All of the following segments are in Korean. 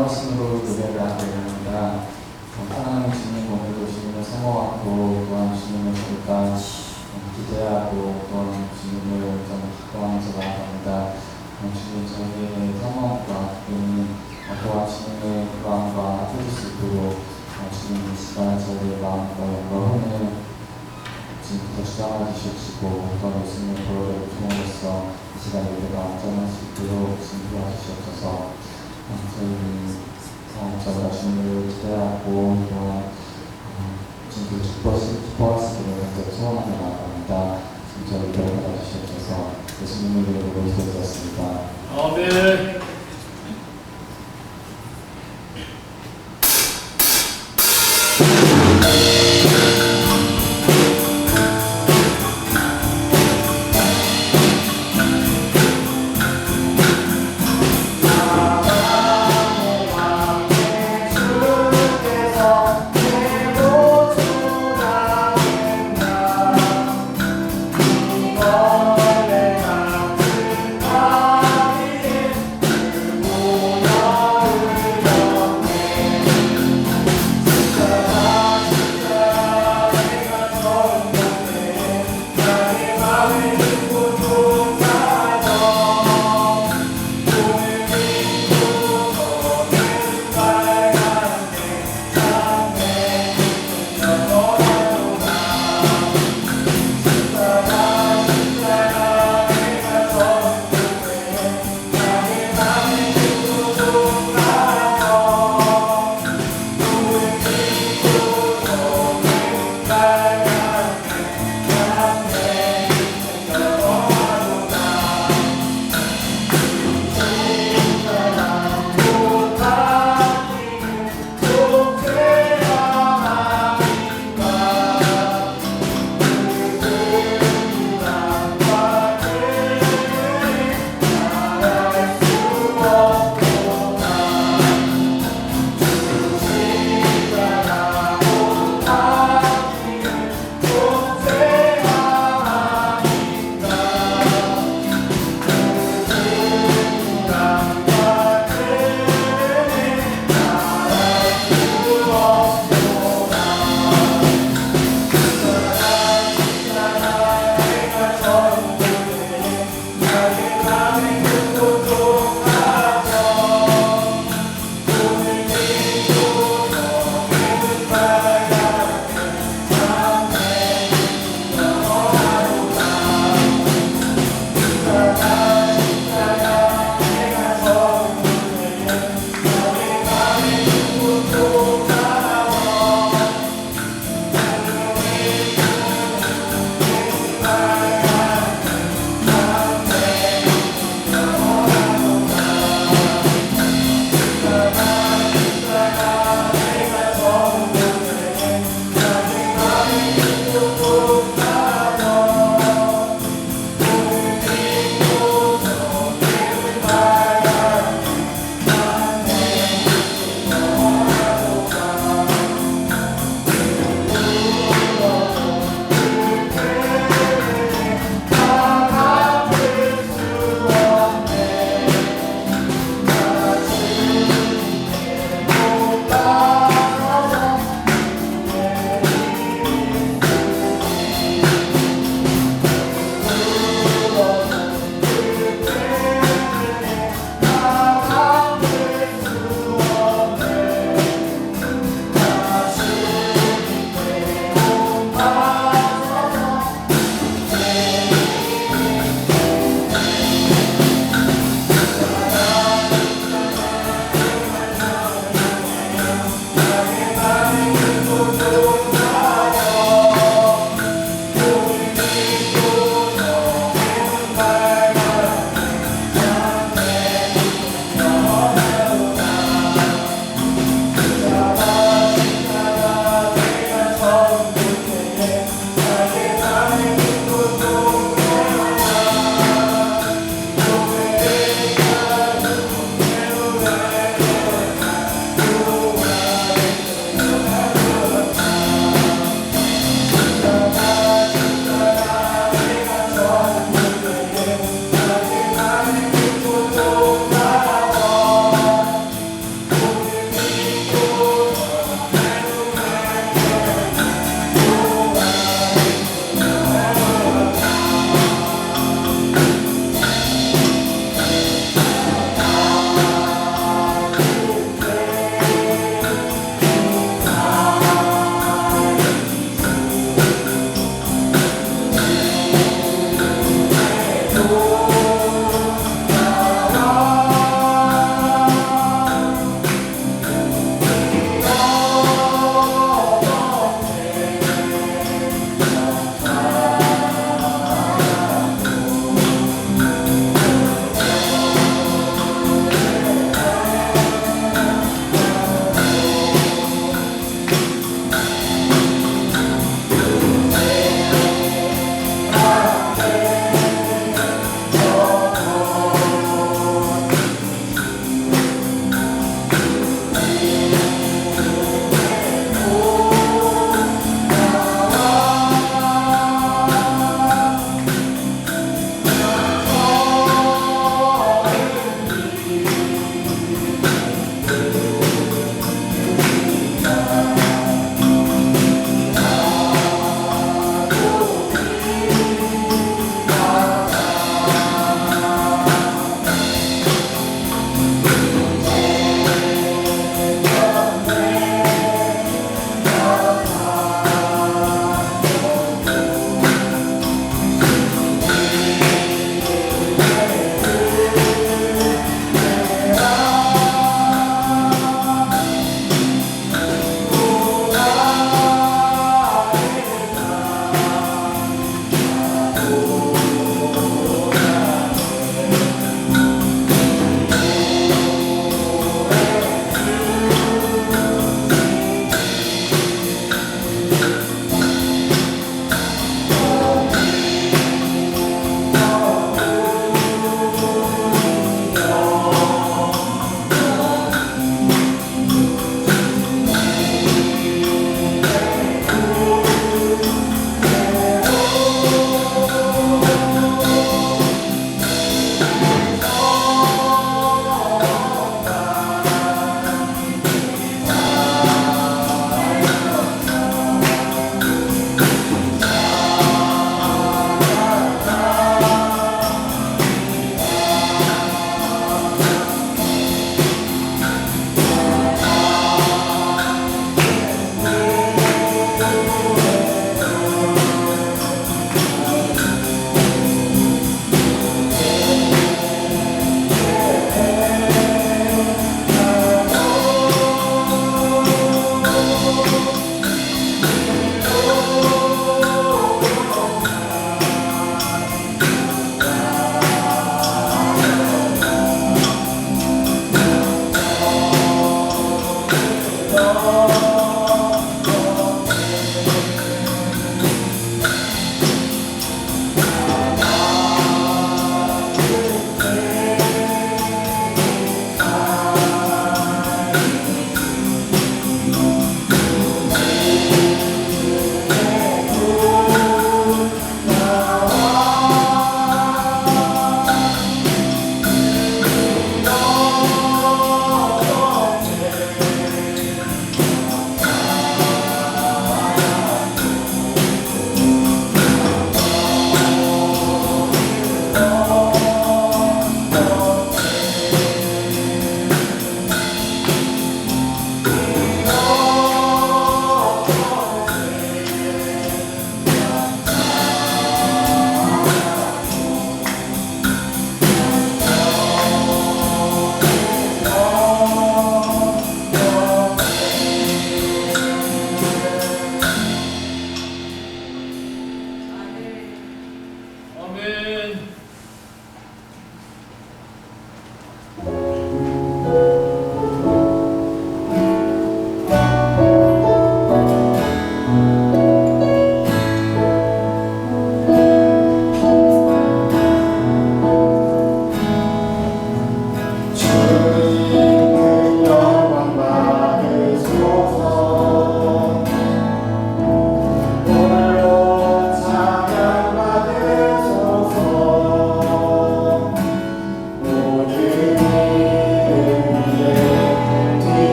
말씀으로 노래를 하게 됩니다. 사랑하는 주님, 오늘도 주님을 사모하고 또한 주님을 보니까 기대하고 또한 주님을 좀 기뻐하면서 나아갑니다. 주님, 저희의 사모함과 또한 주님의 마음과 합해질 수 있도록 주님 이 시간 저희의 마음과 영광을 지금부터 주장해 주시옵시고 또한 예수님의 보혈의 종으로서 이 시간 예배가 안전할 수 있도록 주님 도와주시옵소서. 저희 저희가 주님을 기대하고 또한 주님을 기뻐할 수 있도록 소원하며 나아갑니다. 지금 저희 예배를 받아주시옵소서. 예수님의 이름으로 기도드렸습니다. 아멘. 내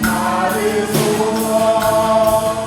나를 소망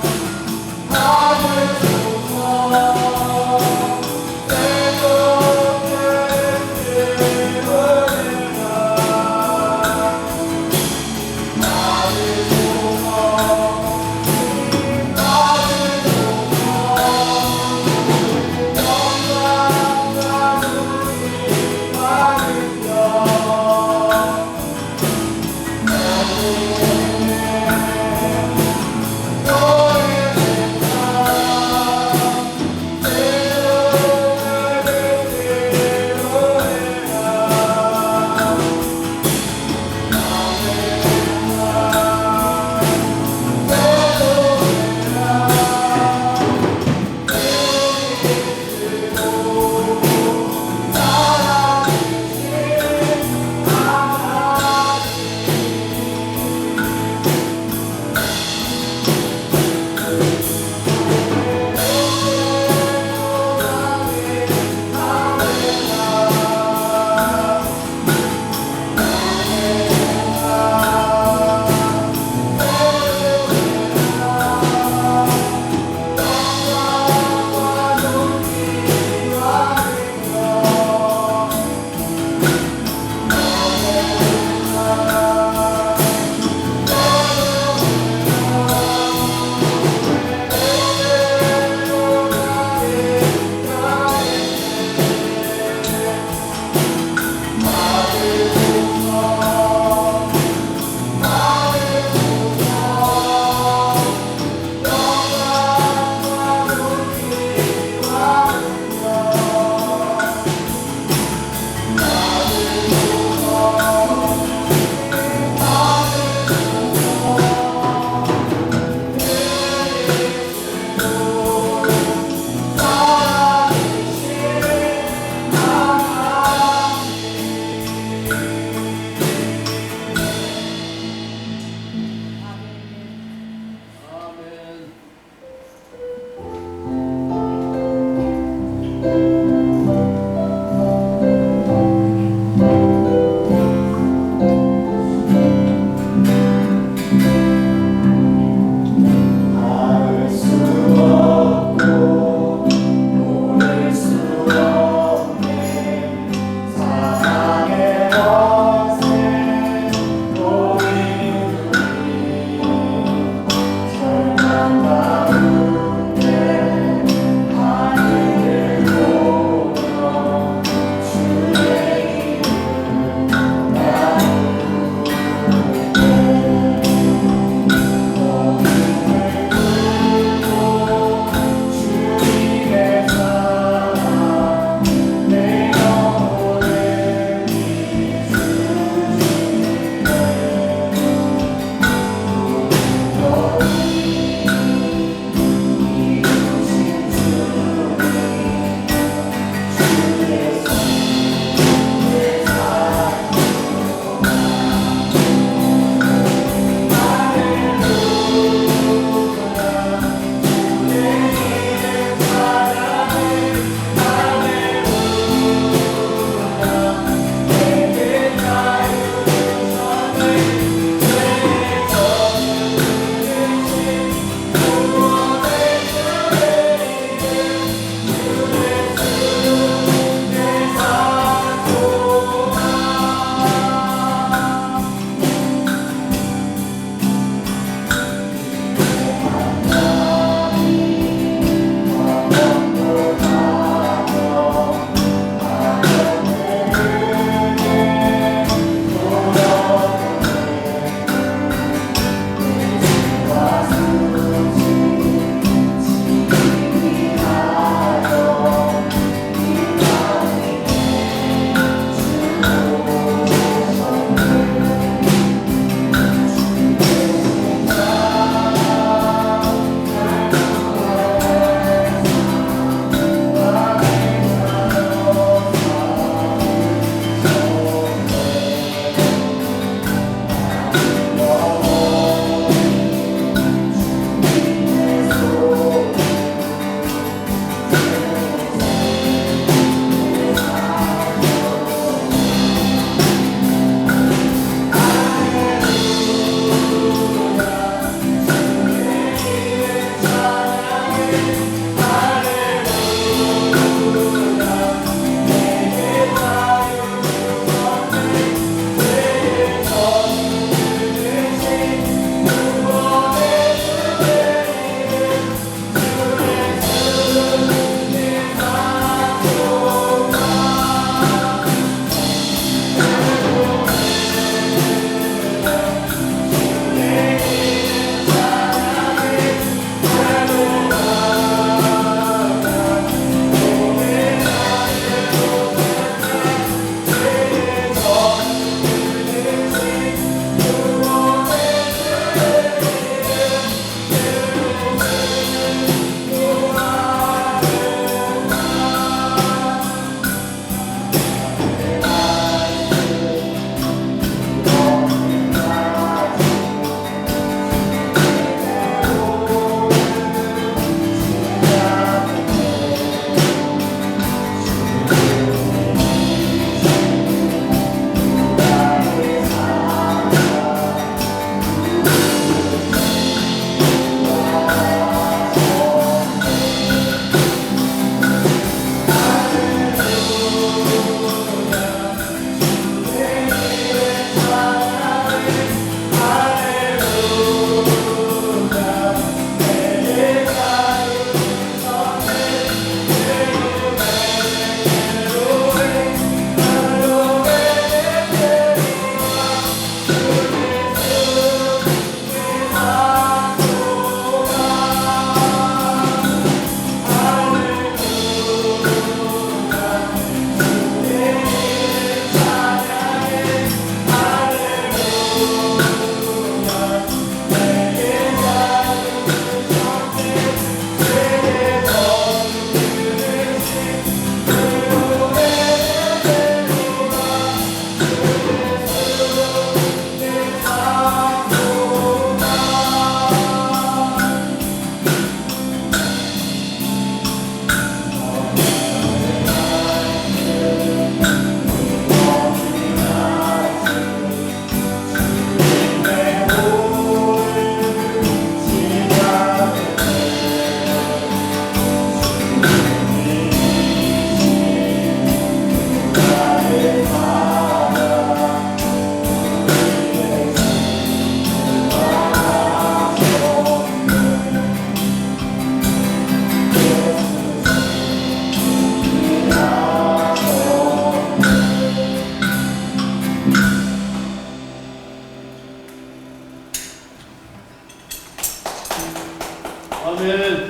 아멘.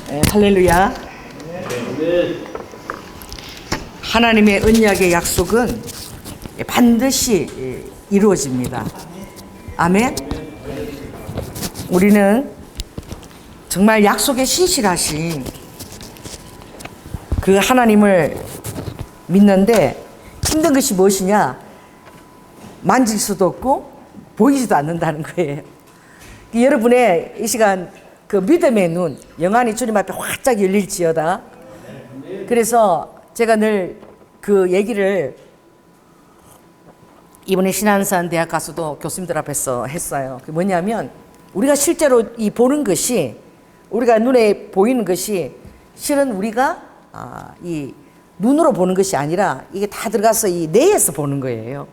네, 할렐루야. 아멘. 하나님의 언약의 약속은 반드시 이루어집니다. 아멘. 우리는 정말 약속에 신실하신 그 하나님을 믿는데 힘든 것이 무엇이냐? 만질 수도 없고 보이지도 않는다는 거예요. 여러분의 이 시간 그 믿음의 눈 영안이 주님 앞에 활짝 열릴지어다. 그래서 제가 늘 그 얘기를 이번에 신한산 대학 가서도 교수님들 앞에서 했어요. 그게 뭐냐면 우리가 실제로 이 보는 것이 우리가 눈에 보이는 것이 실은 우리가 이 눈으로 보는 것이 아니라 이게 다 들어가서 이 뇌에서 보는 거예요.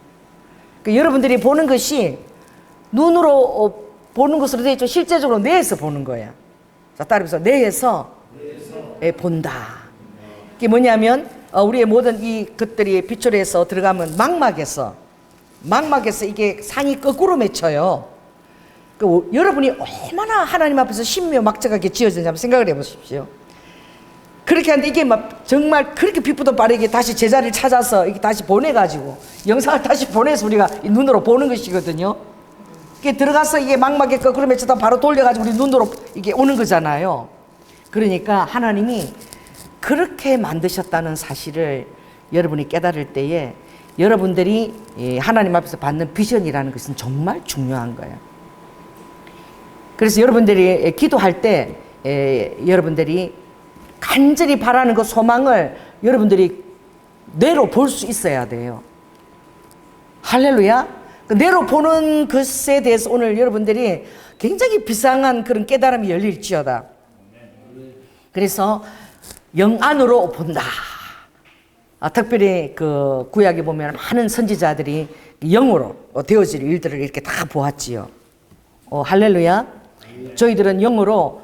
그러니까 여러분들이 보는 것이 눈으로 보는 것으로 되어 있죠. 실제적으로 뇌에서 보는 거야. 자, 따라해서 뇌에서 본다. 이게 뭐냐면 우리의 모든 이 것들이 빗줄에서 들어가면 망막에서 이게 상이 거꾸로 맺혀요. 여러분이 얼마나 하나님 앞에서 신묘막적하게 지어졌는지 한번 생각을 해보십시오. 그렇게 하는데 이게 막 정말 그렇게 빛보다 빠르게 다시 제자리를 찾아서 이게 다시 보내가지고 영상을 다시 보내서 우리가 눈으로 보는 것이거든요. 이게 들어가서 이게 망막에 거꾸로 맺혀다 바로 돌려가지고 우리 눈으로 이게 오는 거잖아요. 그러니까 하나님이 그렇게 만드셨다는 사실을 여러분이 깨달을 때에 여러분들이 하나님 앞에서 받는 비전이라는 것은 정말 중요한 거예요. 그래서 여러분들이 기도할 때 여러분들이 간절히 바라는 그 소망을 여러분들이 뇌로 볼 수 있어야 돼요. 할렐루야. 그 뇌로 보는 것에 대해서 오늘 여러분들이 굉장히 비상한 그런 깨달음이 열릴지어다. 그래서 영안으로 본다. 특별히 그 구약에 보면 많은 선지자들이 영으로 되어질 일들을 이렇게 다 보았지요. 할렐루야. 저희들은 영으로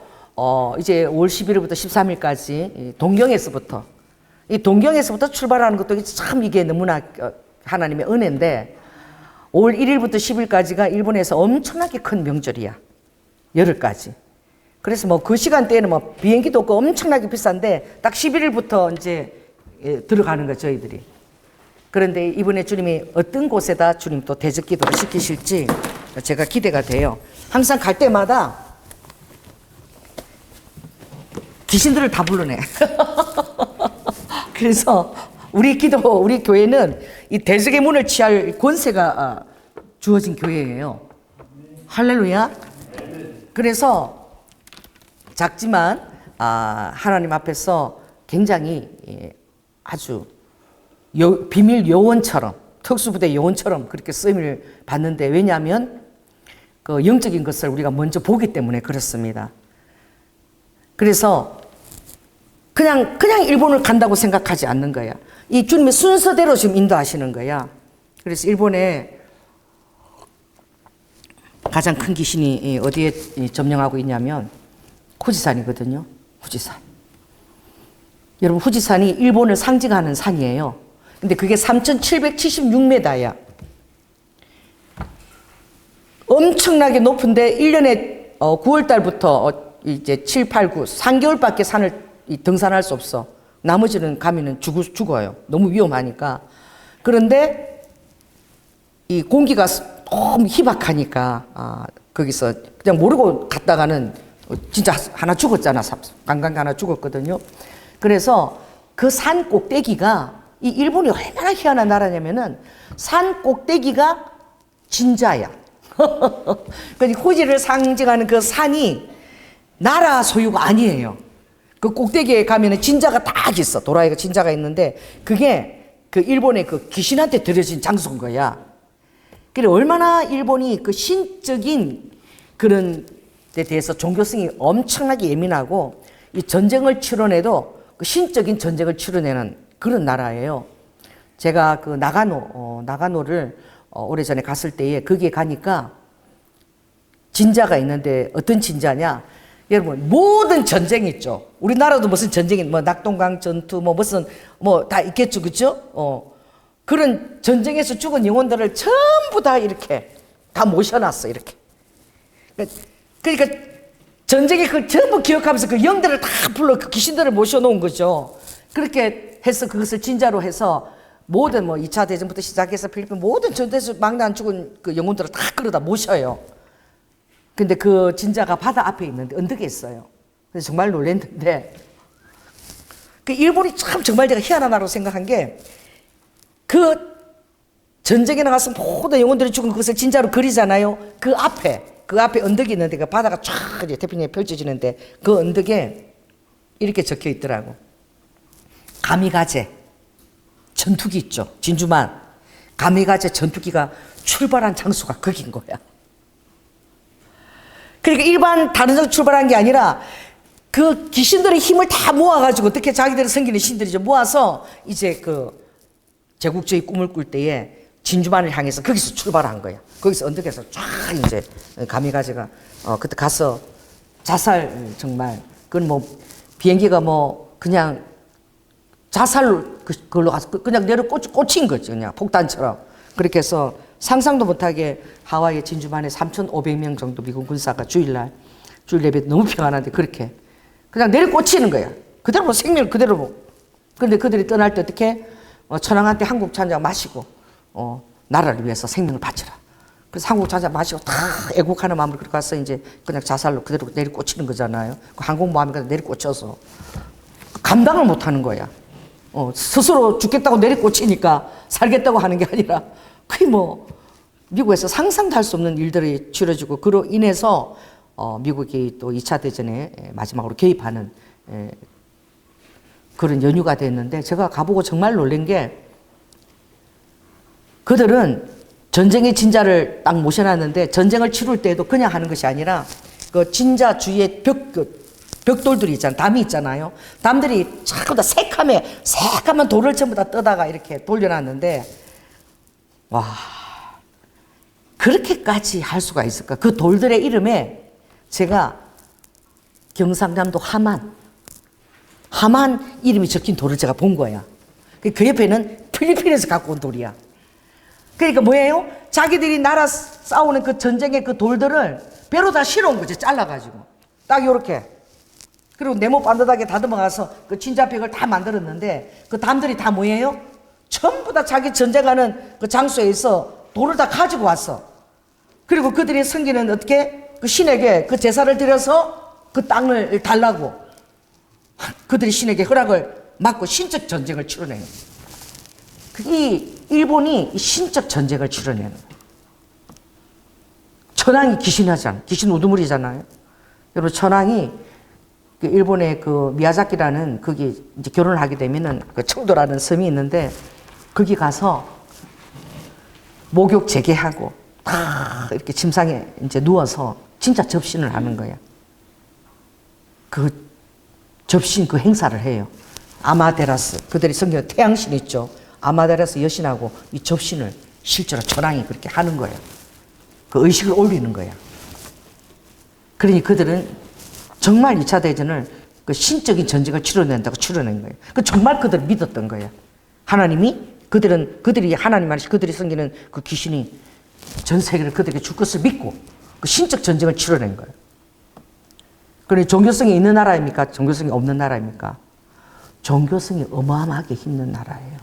이제 5월 11일부터 13일까지 동경에서부터 이 동경에서부터 출발하는 것도 참 이게 너무나 하나님의 은혜인데 5월 1일부터 10일까지가 일본에서 엄청나게 큰 명절이야. 열흘까지. 그래서 뭐 그 시간대에는 뭐 비행기도 없고 엄청나게 비싼데 딱 11일부터 이제 들어가는 거예요, 저희들이. 그런데 이번에 주님이 어떤 곳에다 주님 또 대적 기도를 시키실지 제가 기대가 돼요. 항상 갈 때마다 귀신들을 다 불러내. 그래서 우리 교회는 이 대적의 문을 취할 권세가 주어진 교회예요. 할렐루야. 그래서 작지만 하나님 앞에서 굉장히 아주 비밀 요원처럼 특수부대 요원처럼 그렇게 쓰임을 받는데 왜냐하면 그 영적인 것을 우리가 먼저 보기 때문에 그렇습니다. 그래서 그냥 일본을 간다고 생각하지 않는 거야. 이 주님의 순서대로 지금 인도하시는 거야. 그래서 일본에 가장 큰 귀신이 어디에 점령하고 있냐면 후지산이거든요. 후지산. 여러분 후지산이 일본을 상징하는 산이에요. 근데 그게 3,776m야. 엄청나게 높은데 1년에 9월 달부터 이제 7, 8, 9, 3개월밖에 산을 등산할 수 없어. 나머지는 가면은 죽어요. 너무 위험하니까. 그런데 이 공기가 너무 희박하니까 거기서 그냥 모르고 갔다가는 진짜 하나 죽었잖아. 관광객 하나 죽었거든요. 그래서 그 산 꼭대기가 이 일본이 얼마나 희한한 나라냐면은 산 꼭대기가 진짜야. 그러니까 후지를 상징하는 그 산이 나라 소유가 아니에요. 그 꼭대기에 가면은 진짜가 딱 있어. 도라이가 진짜가 있는데 그게 그 일본의 그 귀신한테 들여진 장소인 거야. 그래 얼마나 일본이 그 신적인 그런 데 대해서 종교성이 엄청나게 예민하고 이 전쟁을 치러내도 그 신적인 전쟁을 치러내는 그런 나라예요. 제가 그 나가노를 오래전에 갔을 때에 거기에 가니까 진자가 있는데 어떤 진자냐? 여러분 모든 전쟁 있죠. 우리나라도 무슨 전쟁이 뭐 낙동강 전투 뭐 무슨 뭐 다 있겠죠, 그렇죠? 그런 전쟁에서 죽은 영혼들을 전부 다 이렇게 다 모셔놨어 이렇게. 그러니까 전쟁에 그 전부 기억하면서 그 영들을 다 불러 그 귀신들을 모셔놓은 거죠. 그렇게 해서 그것을 진짜로 해서 모든 뭐 2차 대전부터 시작해서 필리핀 모든 전투에서 막내 안 죽은 그 영혼들을 다 끌어다 모셔요. 근데 그 진자가 바다 앞에 있는데 언덕에 있어요. 그래서 정말 놀랐는데 그 일본이 참 정말 제가 희한한 나라로 생각한 게 그 전쟁에 나가서 모든 영혼들이 죽은 그것을 진짜로 그리잖아요. 그 앞에 언덕이 있는데 그 바다가 쫙 이제 태평양에 펼쳐지는데 그 언덕에 이렇게 적혀 있더라고. 가미가제 전투기 있죠. 진주만 가미가제 전투기가 출발한 장소가 거긴 거야. 그러니까 일반 다른 장 출발한 게 아니라 그 귀신들의 힘을 다 모아가지고 어떻게 자기들이 섬기는 신들이죠. 모아서 이제 그 제국주의 꿈을 꿀 때에 진주만을 향해서 거기서 출발한 거야. 거기서 언덕에서 쫙 이제 가미가제가 그때 가서 자살 정말 그건 뭐 비행기가 뭐 그냥 자살로 그걸로 가서 그냥 내려 꽂힌 거지 그냥 폭탄처럼. 그렇게 해서 상상도 못하게 하와이의 진주만에 3,500명 정도 미군 군사가 주일날 주일 예배 너무 평안한데 그렇게 그냥 내려 꽂히는 거야. 그대로 뭐 생명 그대로 뭐. 근데 그들이 떠날 때 어떻게 천황한테 한국 찬장 마시고 나라를 위해서 생명을 바쳐라. 그래서 한국 찬장 마시고 다 애국하는 마음으로 그렇게 가서 이제 그냥 자살로 그대로 내려 꽂히는 거잖아요. 그 항공모함에 내려 꽂혀서 감당을 못 하는 거야. 스스로 죽겠다고 내려 꽂히니까 살겠다고 하는 게 아니라 그게 뭐 미국에서 상상도 할 수 없는 일들이 치러지고 그로 인해서 미국이 또 2차 대전에 마지막으로 개입하는 그런 연유가 됐는데 제가 가보고 정말 놀란 게 그들은 전쟁의 진자를 딱 모셔놨는데 전쟁을 치룰 때에도 그냥 하는 것이 아니라 그 진자 주위에 벽돌들이 있잖아요. 담이 있잖아요. 담들이 자꾸 다 새까만 돌을 전부 다 떠다가 이렇게 돌려놨는데 와 그렇게까지 할 수가 있을까? 그 돌들의 이름에 제가 경상남도 하만 이름이 적힌 돌을 제가 본 거야. 그 옆에는 필리핀에서 갖고 온 돌이야. 그러니까 뭐예요? 자기들이 나라 싸우는 그 전쟁의 그 돌들을 배로 다 실어온 거지. 잘라가지고 딱 요렇게. 그리고 네모 반듯하게 다듬어가서 그 진자벽을 다 만들었는데 그 담들이 다 뭐예요? 전부 다 자기 전쟁하는 그 장소에서 돌을 다 가지고 왔어. 그리고 그들이 섬기는 어떻게 그 신에게 그 제사를 드려서 그 땅을 달라고 그들이 신에게 허락을 받고 신적 전쟁을 치러내는 이 일본이 신적 전쟁을 치러내는 천황이 귀신하잖아. 귀신 우두머리잖아요. 여러분 천황이 그 일본의 그 미야자키라는 거기 이제 결혼을 하게 되면은 그 청도라는 섬이 있는데 거기 가서 목욕 재개하고 다 이렇게 침상에 이제 누워서 진짜 접신을 하는 거야. 그 접신 그 행사를 해요. 아마테라스 그들이 섬기는 태양신 있죠. 아마테라스 여신하고 이 접신을 실제로 천황이 그렇게 하는 거야. 그 의식을 올리는 거야. 그러니 그들은 정말 2차 대전을 그 신적인 전쟁을 치러낸다고 치러낸 거예요. 그 정말 그들 믿었던 거야. 하나님이 그들이 하나님 안에서 그들이 섬기는 그 귀신이 전 세계를 그들에게 줄 것을 믿고 그 신적 전쟁을 치러낸 거예요. 그러니 종교성이 있는 나라입니까? 종교성이 없는 나라입니까? 종교성이 어마어마하게 힘든 나라예요.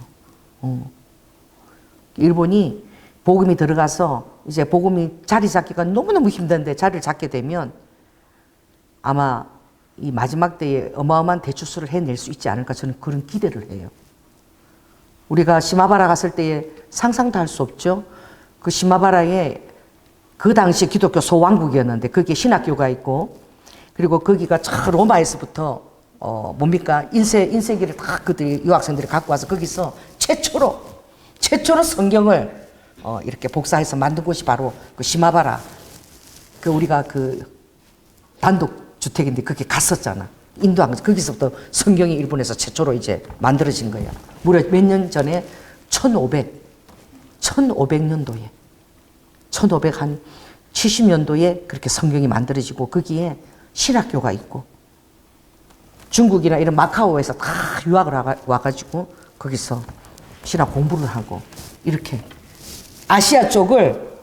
일본이 복음이 들어가서 이제 복음이 자리 잡기가 너무너무 힘든데 자리를 잡게 되면 아마 이 마지막 때에 어마어마한 대추수를 해낼 수 있지 않을까 저는 그런 기대를 해요. 우리가 시마바라 갔을 때에 상상도 할 수 없죠. 그 시마바라에 그 당시 기독교 소왕국이었는데 거기에 신학교가 있고 그리고 거기가 참 로마에서부터 뭡니까 인쇄기를 다 그들이 유학생들이 갖고 와서 거기서 최초로 성경을 이렇게 복사해서 만든 곳이 바로 그 시마바라 그 우리가 그 단독 주택인데 거기 갔었잖아. 인도한 거기서부터 성경이 일본에서 최초로 이제 만들어진 거야. 무려 몇 년 전에 1500년도에 70년도에 그렇게 성경이 만들어지고 거기에 신학교가 있고 중국이나 이런 마카오에서 다 유학을 와가지고 거기서 신학 공부를 하고 이렇게 아시아 쪽을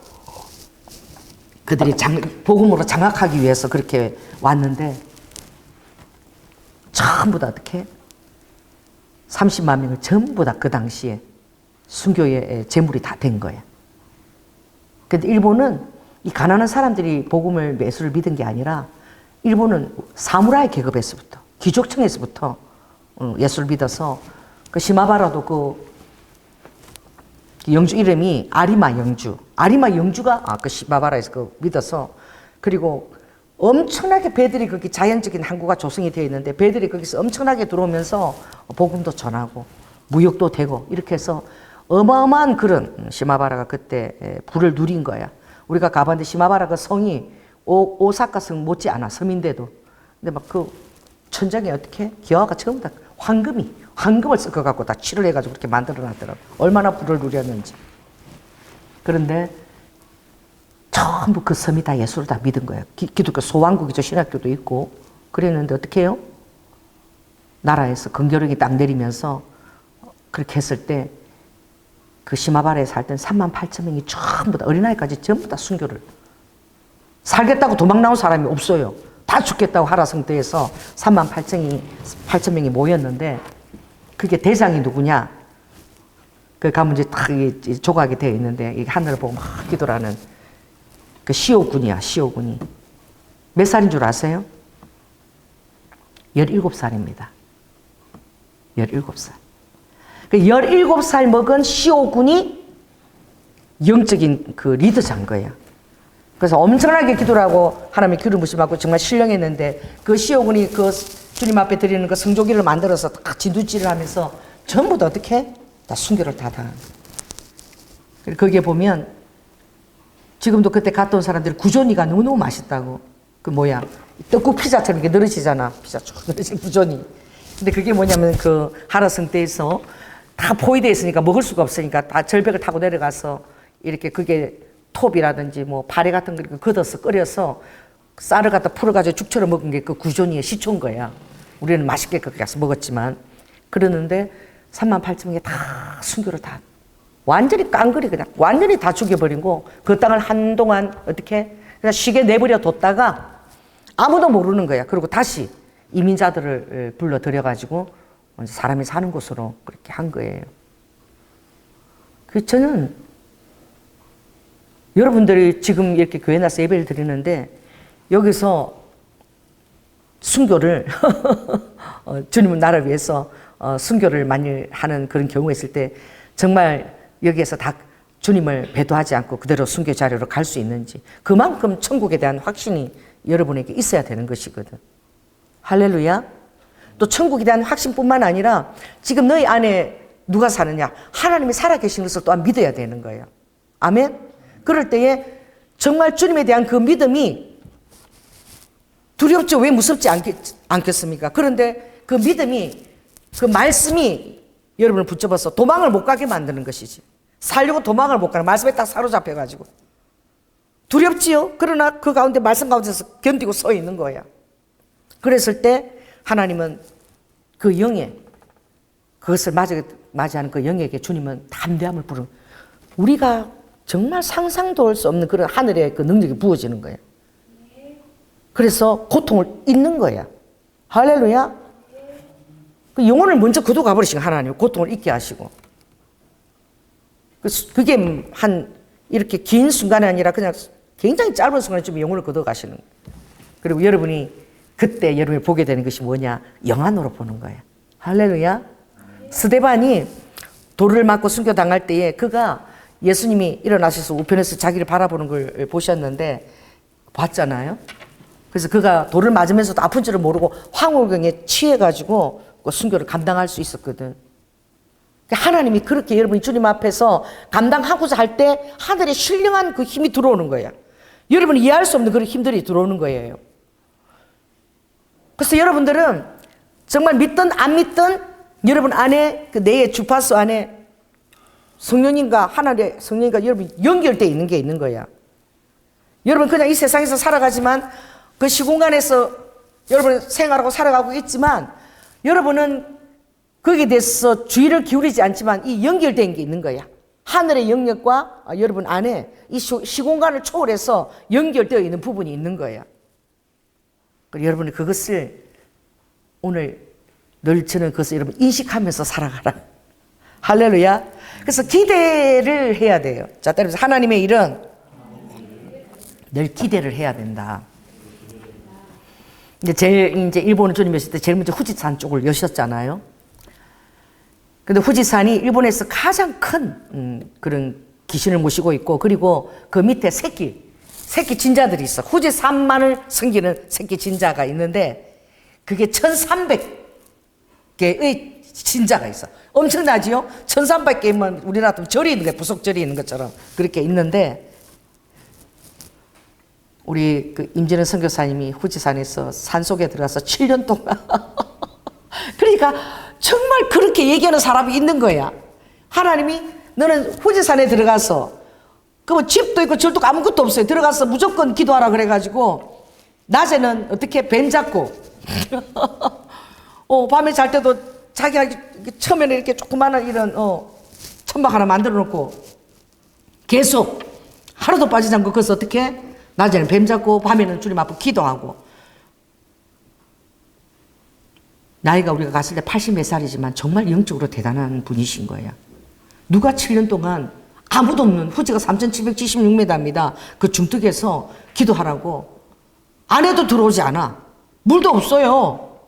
그들이 복음으로 장악하기 위해서 그렇게 왔는데 전부 다 어떻게 30만 명을 전부 다 그 당시에 순교의 제물이 다 된 거예요. 근데 일본은 이 가난한 사람들이 복음을 예수를 믿은 게 아니라 일본은 사무라이 계급에서부터 귀족층에서부터 예수를 믿어서 그 시마바라도 그 영주 이름이 아리마 영주. 아리마 영주가 그 시마바라에서 그 믿어서 그리고 엄청나게 배들이 거기 자연적인 항구가 조성이 되어 있는데 배들이 거기서 엄청나게 들어오면서 복음도 전하고 무역도 되고 이렇게 해서 어마어마한 그런 시마바라가 그때 부를 누린 거야. 우리가 가봤는데 시마바라 그 성이 오사카 성 못지 않아 섬인데도 근데 막 그 천장에 어떻게 기와가 전부 다 황금을 섞어갖고 다 칠을 해가지고 그렇게 만들어놨더라고. 얼마나 부를 누렸는지. 그런데 전부 그 섬이 다 예수를 다 믿은 거예요. 기독교 소왕국이죠. 신학교도 있고. 그랬는데 어떻게 해요? 나라에서 건교령이 딱 내리면서 그렇게 했을 때 그 시마바라에 살던 38,000명이 전부 다 어린아이까지 전부 다 순교를 살겠다고 도망 나온 사람이 없어요. 다 죽겠다고 하라성대에서 38,000명이 모였는데 그게 대장이 누구냐? 그 가면 이제 딱 조각이 되어 있는데 이 하늘을 보고 막 기도를 하는 그 시오군이야. 시오군이 몇 살인 줄 아세요? 17살입니다. 17살. 그 17살 먹은 시오군이 영적인 그 리더자인 거예요. 그래서 엄청나게 기도를 하고 하나님의 기름 부심 받고 정말 신령했는데 그 시오군이 그 주님 앞에 드리는 그 성조기를 만들어서 딱 진두질을 하면서 전부 다 어떻게? 다 순교를 다 다. 거기에 보면 지금도 그때 갔다 온 사람들이 구조니가 너무너무 맛있다고. 그 뭐야? 떡국 피자처럼 이렇게 늘어지잖아. 피자 쭉 늘어진 구조니. 근데 그게 뭐냐면 그 하라성대에서 다 포위되어 있으니까 먹을 수가 없으니까 다 절벽을 타고 내려가서 이렇게 그게 톱이라든지 뭐 파래 같은 거 걷어서 끓여서 쌀을 갖다 풀어가지고 죽처럼 먹은 게 그 구조니의 시초인 거야. 우리는 맛있게 그렇게 가서 먹었지만 그러는데 38,000명이 다 순교를 다 완전히 깡그리 그냥 완전히 다 죽여버리고 그 땅을 한동안 어떻게 그냥 쉬게 내버려 뒀다가 아무도 모르는 거야. 그리고 다시 이민자들을 불러들여가지고 사람이 사는 곳으로 그렇게 한 거예요. 그 저는 여러분들이 지금 이렇게 교회 나서 예배를 드리는데 여기서 순교를 주님의 나라를 위해서 순교를 많이 하는 그런 경우가 있을 때 정말 여기에서 다 주님을 배도하지 않고 그대로 순교 자리로 갈 수 있는지 그만큼 천국에 대한 확신이 여러분에게 있어야 되는 것이거든. 할렐루야. 또 천국에 대한 확신뿐만 아니라 지금 너희 안에 누가 사느냐 하나님이 살아계신 것을 또한 믿어야 되는 거예요. 아멘. 그럴 때에 정말 주님에 대한 그 믿음이 두렵죠. 왜 무섭지 않겠습니까? 그런데 그 믿음이 그 말씀이 여러분을 붙잡아서 도망을 못 가게 만드는 것이지. 살려고 도망을 못 가는 말씀에 딱 사로잡혀가지고 두렵지요. 그러나 그 가운데 말씀 가운데서 견디고 서 있는 거야. 그랬을 때 하나님은 그 영에 그것을 맞이하는 그 영에게 주님은 담대함을 부르는 우리가 정말 상상도 할 수 없는 그런 하늘의 그 능력이 부어지는 거예요. 그래서 고통을 잊는 거야. 할렐루야. 그 영혼을 먼저 거둬 가버리시고 하나님 고통을 잊게 하시고 그게 한 이렇게 긴 순간이 아니라 그냥 굉장히 짧은 순간에 좀 영혼을 거둬 가시는 거예요. 그리고 여러분이 그때 여러분이 보게 되는 것이 뭐냐? 영안으로 보는 거예요. 할렐루야. 스데반이 돌을 맞고 순교당할 때에 그가 예수님이 일어나셔서 우편에서 자기를 바라보는 걸 보셨는데 봤잖아요. 그래서 그가 돌을 맞으면서도 아픈 줄을 모르고 황홀경에 취해가지고 그 순교를 감당할 수 있었거든. 하나님이 그렇게 여러분이 주님 앞에서 감당하고자 할 때 하늘에 신령한 그 힘이 들어오는 거예요. 여러분이 이해할 수 없는 그런 힘들이 들어오는 거예요. 그래서 여러분들은 정말 믿든 안 믿든 여러분 안에 그 뇌의 주파수 안에 성령님과 하나님의 성령님과 여러분 연결되어 있는 게 있는 거야. 여러분 그냥 이 세상에서 살아가지만 그 시공간에서 여러분 생활하고 살아가고 있지만 여러분은 거기에 대해서 주의를 기울이지 않지만 이 연결된 게 있는 거야. 하늘의 영역과 여러분 안에 이 시공간을 초월해서 연결되어 있는 부분이 있는 거예요. 그리고 여러분이 그것을 오늘 늘 저는 그것을 여러분 인식하면서 살아가라. 할렐루야. 그래서 기대를 해야 돼요. 자, 따라서 하나님의 일은 늘 기대를 해야 된다. 이제 일본을 주님 오실 때 제일 먼저 후지산 쪽을 여셨잖아요. 근데 후지산이 일본에서 가장 큰 그런 귀신을 모시고 있고, 그리고 그 밑에 새끼 진자들이 있어. 후지산만을 섬기는 새끼 진자가 있는데, 그게 1300개의 진자가 있어. 엄청나지요? 1300개면 우리나라 같으면 절이 있는 거야. 부속절이 있는 것처럼 그렇게 있는데, 우리 그 임진원 선교사님이 후지산에서 산속에 들어가서 7년 동안 그러니까 정말 그렇게 얘기하는 사람이 있는 거야. 하나님이 너는 후지산에 들어가서 그 집도 있고 절도 아무것도 없어요. 들어가서 무조건 기도하라 그래가지고 낮에는 어떻게 뱀 잡고 밤에 잘 때도 자기가 처음에는 이렇게 조그마한 이런 천막 하나 만들어 놓고 계속 하루도 빠지지 않고 거기서 어떻게 낮에는 뱀 잡고 밤에는 주님 앞에 기도하고. 나이가 우리가 갔을 때 80몇 살이지만 정말 영적으로 대단한 분이신 거예요. 누가 7년 동안 아무도 없는 후지가 3776m입니다. 그 중턱에서 기도하라고. 안에도 들어오지 않아. 물도 없어요.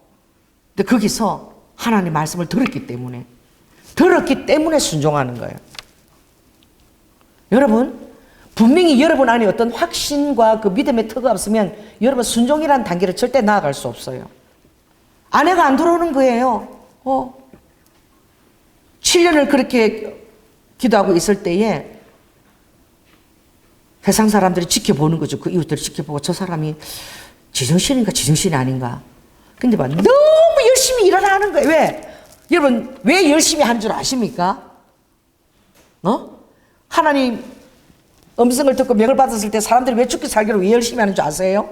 근데 거기서 하나님 말씀을 들었기 때문에 순종하는 거예요. 여러분, 분명히 여러분 안에 어떤 확신과 그 믿음의 터가 없으면 여러분 순종이라는 단계를 절대 나아갈 수 없어요. 아내가 안 들어오는 거예요. 7년을 그렇게 기도하고 있을 때에 세상 사람들이 지켜보는 거죠. 그 이웃들이 지켜보고 저 사람이 지정신인가 지정신이 아닌가. 근데 막 너무 열심히 일을 하는 거예요. 왜? 여러분 왜 열심히 한 줄 아십니까? 하나님 음성을 듣고 명을 받았을 때 사람들이 왜 죽기 살기를 왜 열심히 하는 줄 아세요?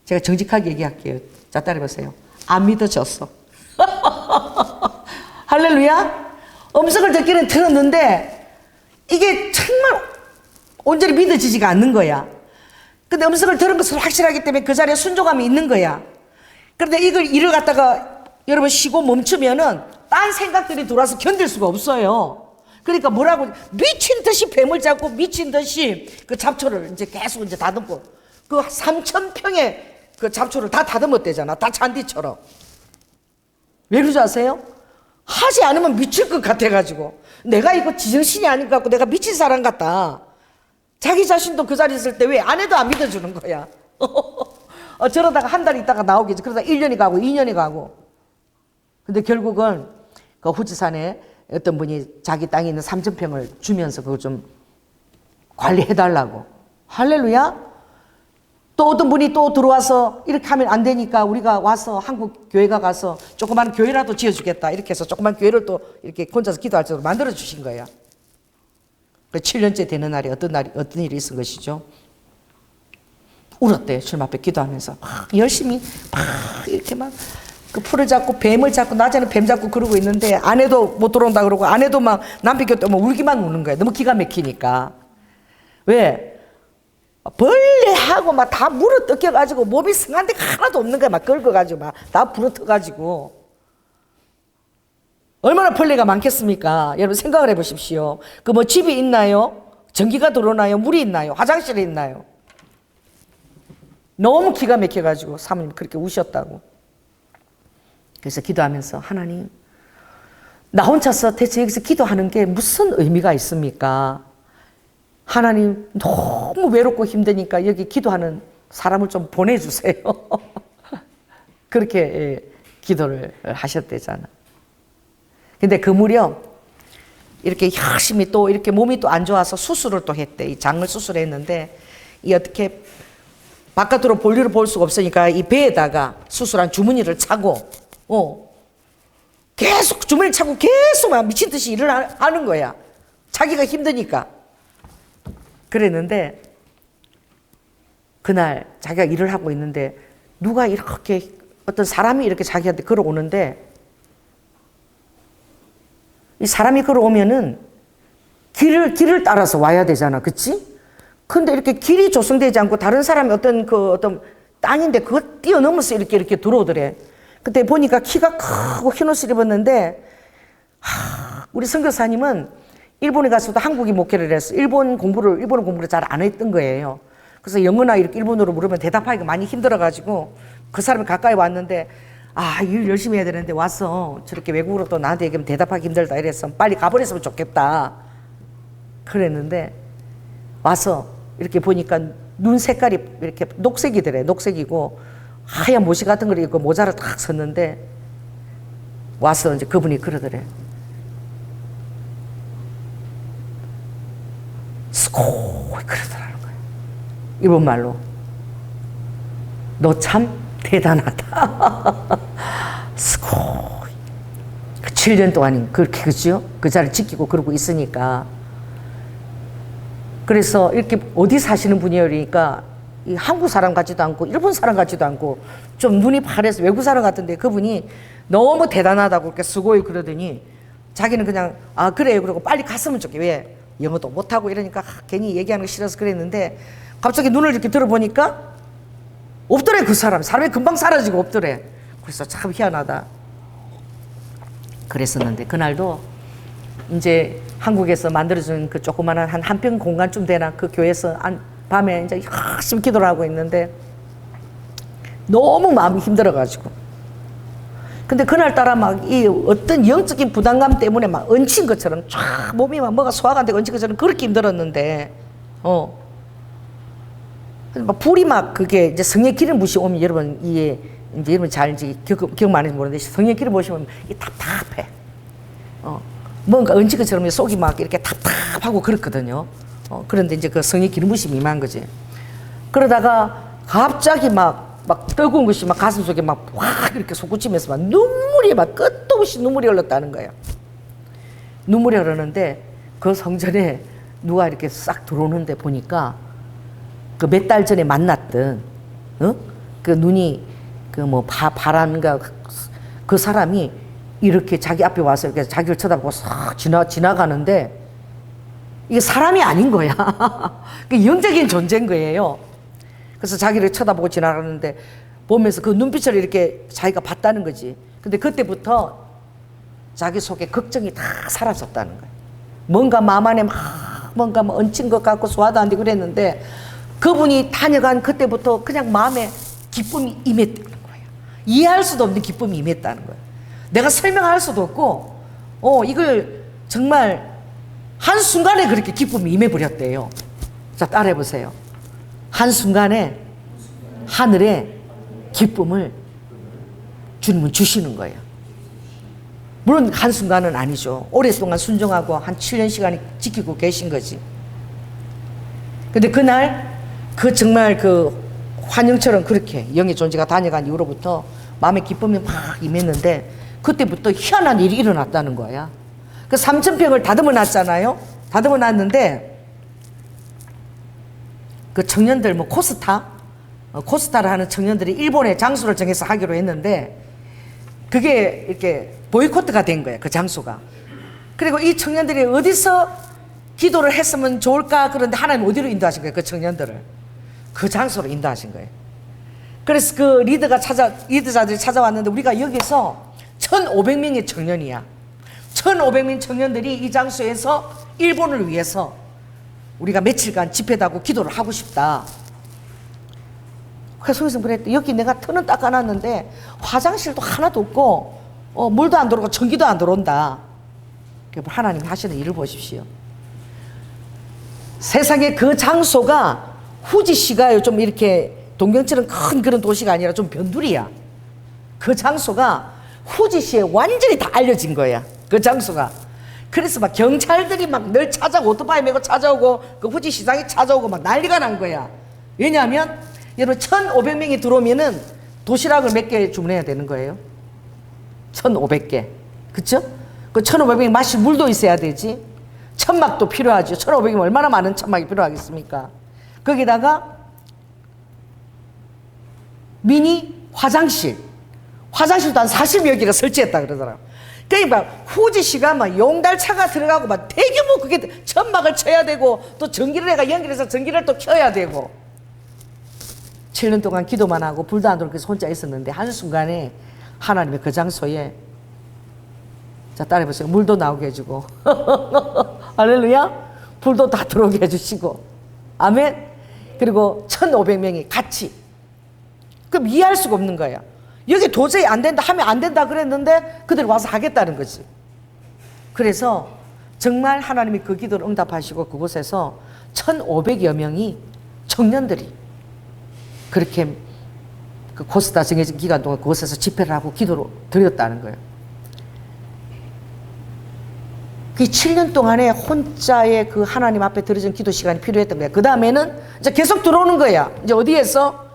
제가 정직하게 얘기할게요. 자, 따라해보세요. 안 믿어졌어. 할렐루야. 음성을 듣기는 들었는데 이게 정말 온전히 믿어지지가 않는 거야. 근데 음성을 들은 것은 확실하기 때문에 그 자리에 순종감이 있는 거야. 그런데 일을 갖다가 여러분 쉬고 멈추면은 딴 생각들이 들어와서 견딜 수가 없어요. 그러니까 뭐라고 미친 듯이 뱀을 잡고 미친 듯이 그 잡초를 이제 계속 이제 다듬고 그 3,000평의 그 잡초를 다 다듬었대잖아. 다 잔디처럼. 왜 그러지 아세요? 하지 않으면 미칠 것 같아가지고 내가 이거 지정신이 아닌 것 같고 내가 미친 사람 같다. 자기 자신도 그 자리에 있을 때 왜 아내도 안 믿어주는 거야. 저러다가 한 달 있다가 나오겠지. 그러다 1년이 가고 2년이 가고. 근데 결국은 그 후지산에 어떤 분이 자기 땅에 있는 3,000평을 주면서 그거 좀 관리해달라고. 할렐루야. 또 어떤 분이 또 들어와서 이렇게 하면 안 되니까 우리가 와서 한국 교회가 가서 조그만 교회라도 지어주겠다. 이렇게 해서 조그만 교회를 또 이렇게 혼자서 기도할 때도 만들어 주신 거야. 그 7년째 되는 날이 어떤 일이 있은 것이죠. 울었대요. 주님 앞에 기도하면서 막 열심히 막 이렇게 막 그 풀을 잡고 뱀을 잡고 낮에는 뱀 잡고 그러고 있는데 아내도 못 들어온다 그러고 아내도 막 남편 곁에 오면 울기만 우는 거야. 너무 기가 막히니까. 왜? 벌레하고 막 다 물어 뜯겨가지고 몸이 승한 데가 하나도 없는 거야. 막 긁어가지고 막 다 부러뜨가지고. 얼마나 벌레가 많겠습니까? 여러분 생각을 해보십시오. 그 뭐 집이 있나요? 전기가 들어오나요? 물이 있나요? 화장실이 있나요? 너무 기가 막혀가지고 사모님 그렇게 우셨다고. 그래서 기도하면서 하나님 나 혼자서 대체 여기서 기도하는 게 무슨 의미가 있습니까? 하나님 너무 외롭고 힘드니까 여기 기도하는 사람을 좀 보내주세요. 그렇게 기도를 하셨대잖아. 근데 그 무렵 이렇게 열심히 또 이렇게 몸이 또 안 좋아서 수술을 또 했대. 이 장을 수술했는데 이 어떻게 바깥으로 볼일을 볼 수가 없으니까 이 배에다가 수술한 주머니를 차고 계속 주머니를 차고 계속 막 미친 듯이 일을 하는 거야. 자기가 힘드니까. 그랬는데 그날 자기가 일을 하고 있는데 누가 이렇게 어떤 사람이 이렇게 자기한테 걸어오는데 이 사람이 걸어오면은 길을 따라서 와야 되잖아. 그치? 근데 이렇게 길이 조성되지 않고 다른 사람이 어떤 땅인데 그거 뛰어넘어서 이렇게 들어오더래. 그때 보니까 키가 크고 흰 옷을 입었는데, 우리 선교사님은 일본에 가서도 한국이 목회를 해서 일본어 공부를 잘 안 했던 거예요. 그래서 영어나 이렇게 일본어로 물으면 대답하기가 많이 힘들어가지고 그 사람이 가까이 왔는데, 일 열심히 해야 되는데 와서 저렇게 외국어로 또 나한테 얘기하면 대답하기 힘들다 이래서 빨리 가버렸으면 좋겠다 그랬는데, 와서 이렇게 보니까 눈 색깔이 이렇게 녹색이더래. 녹색이고 하얀 모시 같은 걸 입고 모자를 딱 썼는데, 와서 이제 그분이 그러더래. 스코이 그러더라는 거예요. 일본말로. 너 참 대단하다. 스코이. 7년 동안 그렇게, 그죠? 그 자리를 지키고 그러고 있으니까. 그래서 이렇게 어디 사시는 분이에요? 그러니까 이 한국 사람 같지도 않고 일본 사람 같지도 않고 좀 눈이 파래서 외국 사람 같은데, 그분이 너무 대단하다고 이렇게 스고이 그러더니 자기는 그냥 그래요 그러고 빨리 갔으면 좋겠. 왜? 영어도 못하고 이러니까 괜히 얘기하는 거 싫어서 그랬는데, 갑자기 눈을 이렇게 들어보니까 없더래. 그 사람이 금방 사라지고 없더래. 그래서 참 희한하다 그랬었는데, 그날도 이제 한국에서 만들어준 그 조그마한 한 평 공간쯤 되나 그 교회에서 밤에 이제 열심히 기도를 하고 있는데 너무 마음이 힘들어가지고, 근데 그날따라 막 이 어떤 영적인 부담감 때문에 막 얹힌 것처럼 쫙 몸이 막 뭐가 소화가 안 되고 얹힌 것처럼 그렇게 힘들었는데, 막 불이 막 그게 이제 성의 기름 부시 오면 여러분 이제 여러분 잘 이제 기억 많이 모르는데, 성의 기름 부시면 이 답답해. 뭔가 얹힌 것처럼 속이 막 이렇게 답답하고 그렇거든요. 그런데 이제 그 성의 기름 부심이 임한 거지. 그러다가 갑자기 막 뜨거운 것이 막 가슴 속에 막 확 이렇게 솟구치면서 막 눈물이 막 끝도 없이 눈물이 흘렀다는 거야. 눈물이 흐르는데 그 성전에 누가 이렇게 싹 들어오는데 보니까 그 몇 달 전에 만났던 그 눈이 그 뭐 바람인가 그 사람이 이렇게 자기 앞에 와서 이렇게 자기를 쳐다보고 싹 지나가는데 이게 사람이 아닌 거야. 그 영적인 존재인 거예요. 그래서 자기를 쳐다보고 지나가는데 보면서 그 눈빛을 이렇게 자기가 봤다는 거지. 근데 그때부터 자기 속에 걱정이 다 사라졌다는 거야. 뭔가 마음 안에 막 뭔가 뭐 얹힌 것 같고 소화도 안 되고 그랬는데, 그분이 다녀간 그때부터 그냥 마음에 기쁨이 임했다는 거야. 이해할 수도 없는 기쁨이 임했다는 거야. 내가 설명할 수도 없고, 이걸 정말 한순간에 그렇게 기쁨이 임해버렸대요. 자, 따라해보세요. 한순간에 하늘에 기쁨을 주님은 주시는 거예요. 물론 한순간은 아니죠. 오랫동안 순종하고 한 7년씩을 지키고 계신 거지. 근데 그날 그 정말 그 환영처럼 그렇게 영의 존재가 다녀간 이후로부터 마음의 기쁨이 막 임했는데, 그때부터 희한한 일이 일어났다는 거야. 그 3,000평을 다듬어 놨잖아요. 다듬어 놨는데 그 청년들 뭐 코스타를 하는 청년들이 일본에 장소를 정해서 하기로 했는데, 그게 이렇게 보이콧가 된 거예요. 그 장소가. 그리고 이 청년들이 어디서 기도를 했으면 좋을까, 그런데 하나님 어디로 인도하신 거예요? 그 청년들을 그 장소로 인도하신 거예요. 그래서 그 리더자들이 찾아왔는데, 우리가 여기서 1,500명의 청년이야. 1,500명 청년들이 이 장소에서 일본을 위해서 우리가 며칠간 집회도 하고 기도를 하고 싶다. 그래서 거기서 그랬대. 여기 내가 터는 닦아놨는데 화장실도 하나도 없고 물도 안 들어오고 전기도 안 들어온다. 하나님이 하시는 일을 보십시오. 세상에 그 장소가 후지시가요, 좀 이렇게 동경처럼 큰 그런 도시가 아니라 좀 변두리야. 그 장소가 후지시에 완전히 다 알려진 거야. 그 장소가. 그래서 막 경찰들이 막 늘 찾아오고, 오토바이 메고 찾아오고, 그 후지시장에 찾아오고 막 난리가 난 거야. 왜냐하면 여러분 1,500명이 들어오면은 도시락을 몇 개 주문해야 되는 거예요. 1,500개. 그쵸? 그 1,500명이 마실 물도 있어야 되지. 천막도 필요하죠. 1,500명이면 얼마나 많은 천막이 필요하겠습니까? 거기다가 미니 화장실도 한 40여 개가 설치했다 그러더라고요. 그러니까 후지시가 막 용달차가 들어가고 막 대규모 그게 천막을 쳐야 되고 또 전기를 내가 연결해서 전기를 또 켜야 되고 7년 동안 기도만 하고 불도 안 들어오고 그래서 혼자 있었는데 한순간에 하나님의 그 장소에 자 따라해보세요. 물도 나오게 해주고 할렐루야. 불도 다 들어오게 해주시고 아멘. 그리고 1,500명이 같이 그럼 이해할 수가 없는 거야. 여기 도저히 안 된다 하면 안 된다 그랬는데 그들이 와서 하겠다는 거지. 그래서 정말 하나님이 그 기도를 응답하시고 그곳에서 1,500여 명이 청년들이 그렇게 그 코스다 정해진 기간 동안 그곳에서 집회를 하고 기도를 드렸다는 거예요. 그 7년 동안에 혼자의 그 하나님 앞에 들어진 기도 시간이 필요했던 거야. 그 다음에는 이제 계속 들어오는 거야. 이제 어디에서?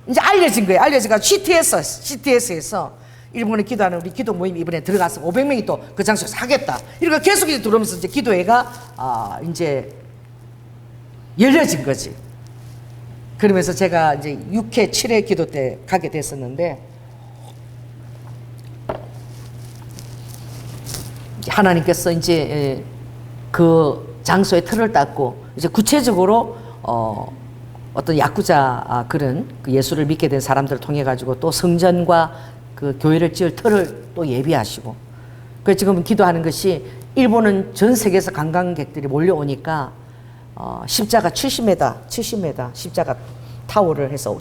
이제 알려진 거예요. 알려진가 CTS에서 일본에 기도하는 우리 기도 모임 이번에 들어가서 500명이 또 그 장소에서 하겠다. 이러니까 계속 이제 들어오면서 이제 기도회가 이제 열려진 거지. 그러면서 제가 이제 6회, 7회 기도 때 가게 됐었는데 하나님께서 이제 그 장소에 틀을 닦고 이제 구체적으로 어떤 야쿠자 그런 그 예수를 믿게 된 사람들을 통해 가지고 또 성전과 그 교회를 지을 틀을 또 예비하시고 그래서 지금 기도하는 것이 일본은 전 세계에서 관광객들이 몰려오니까 십자가 70m 십자가 타워를 해서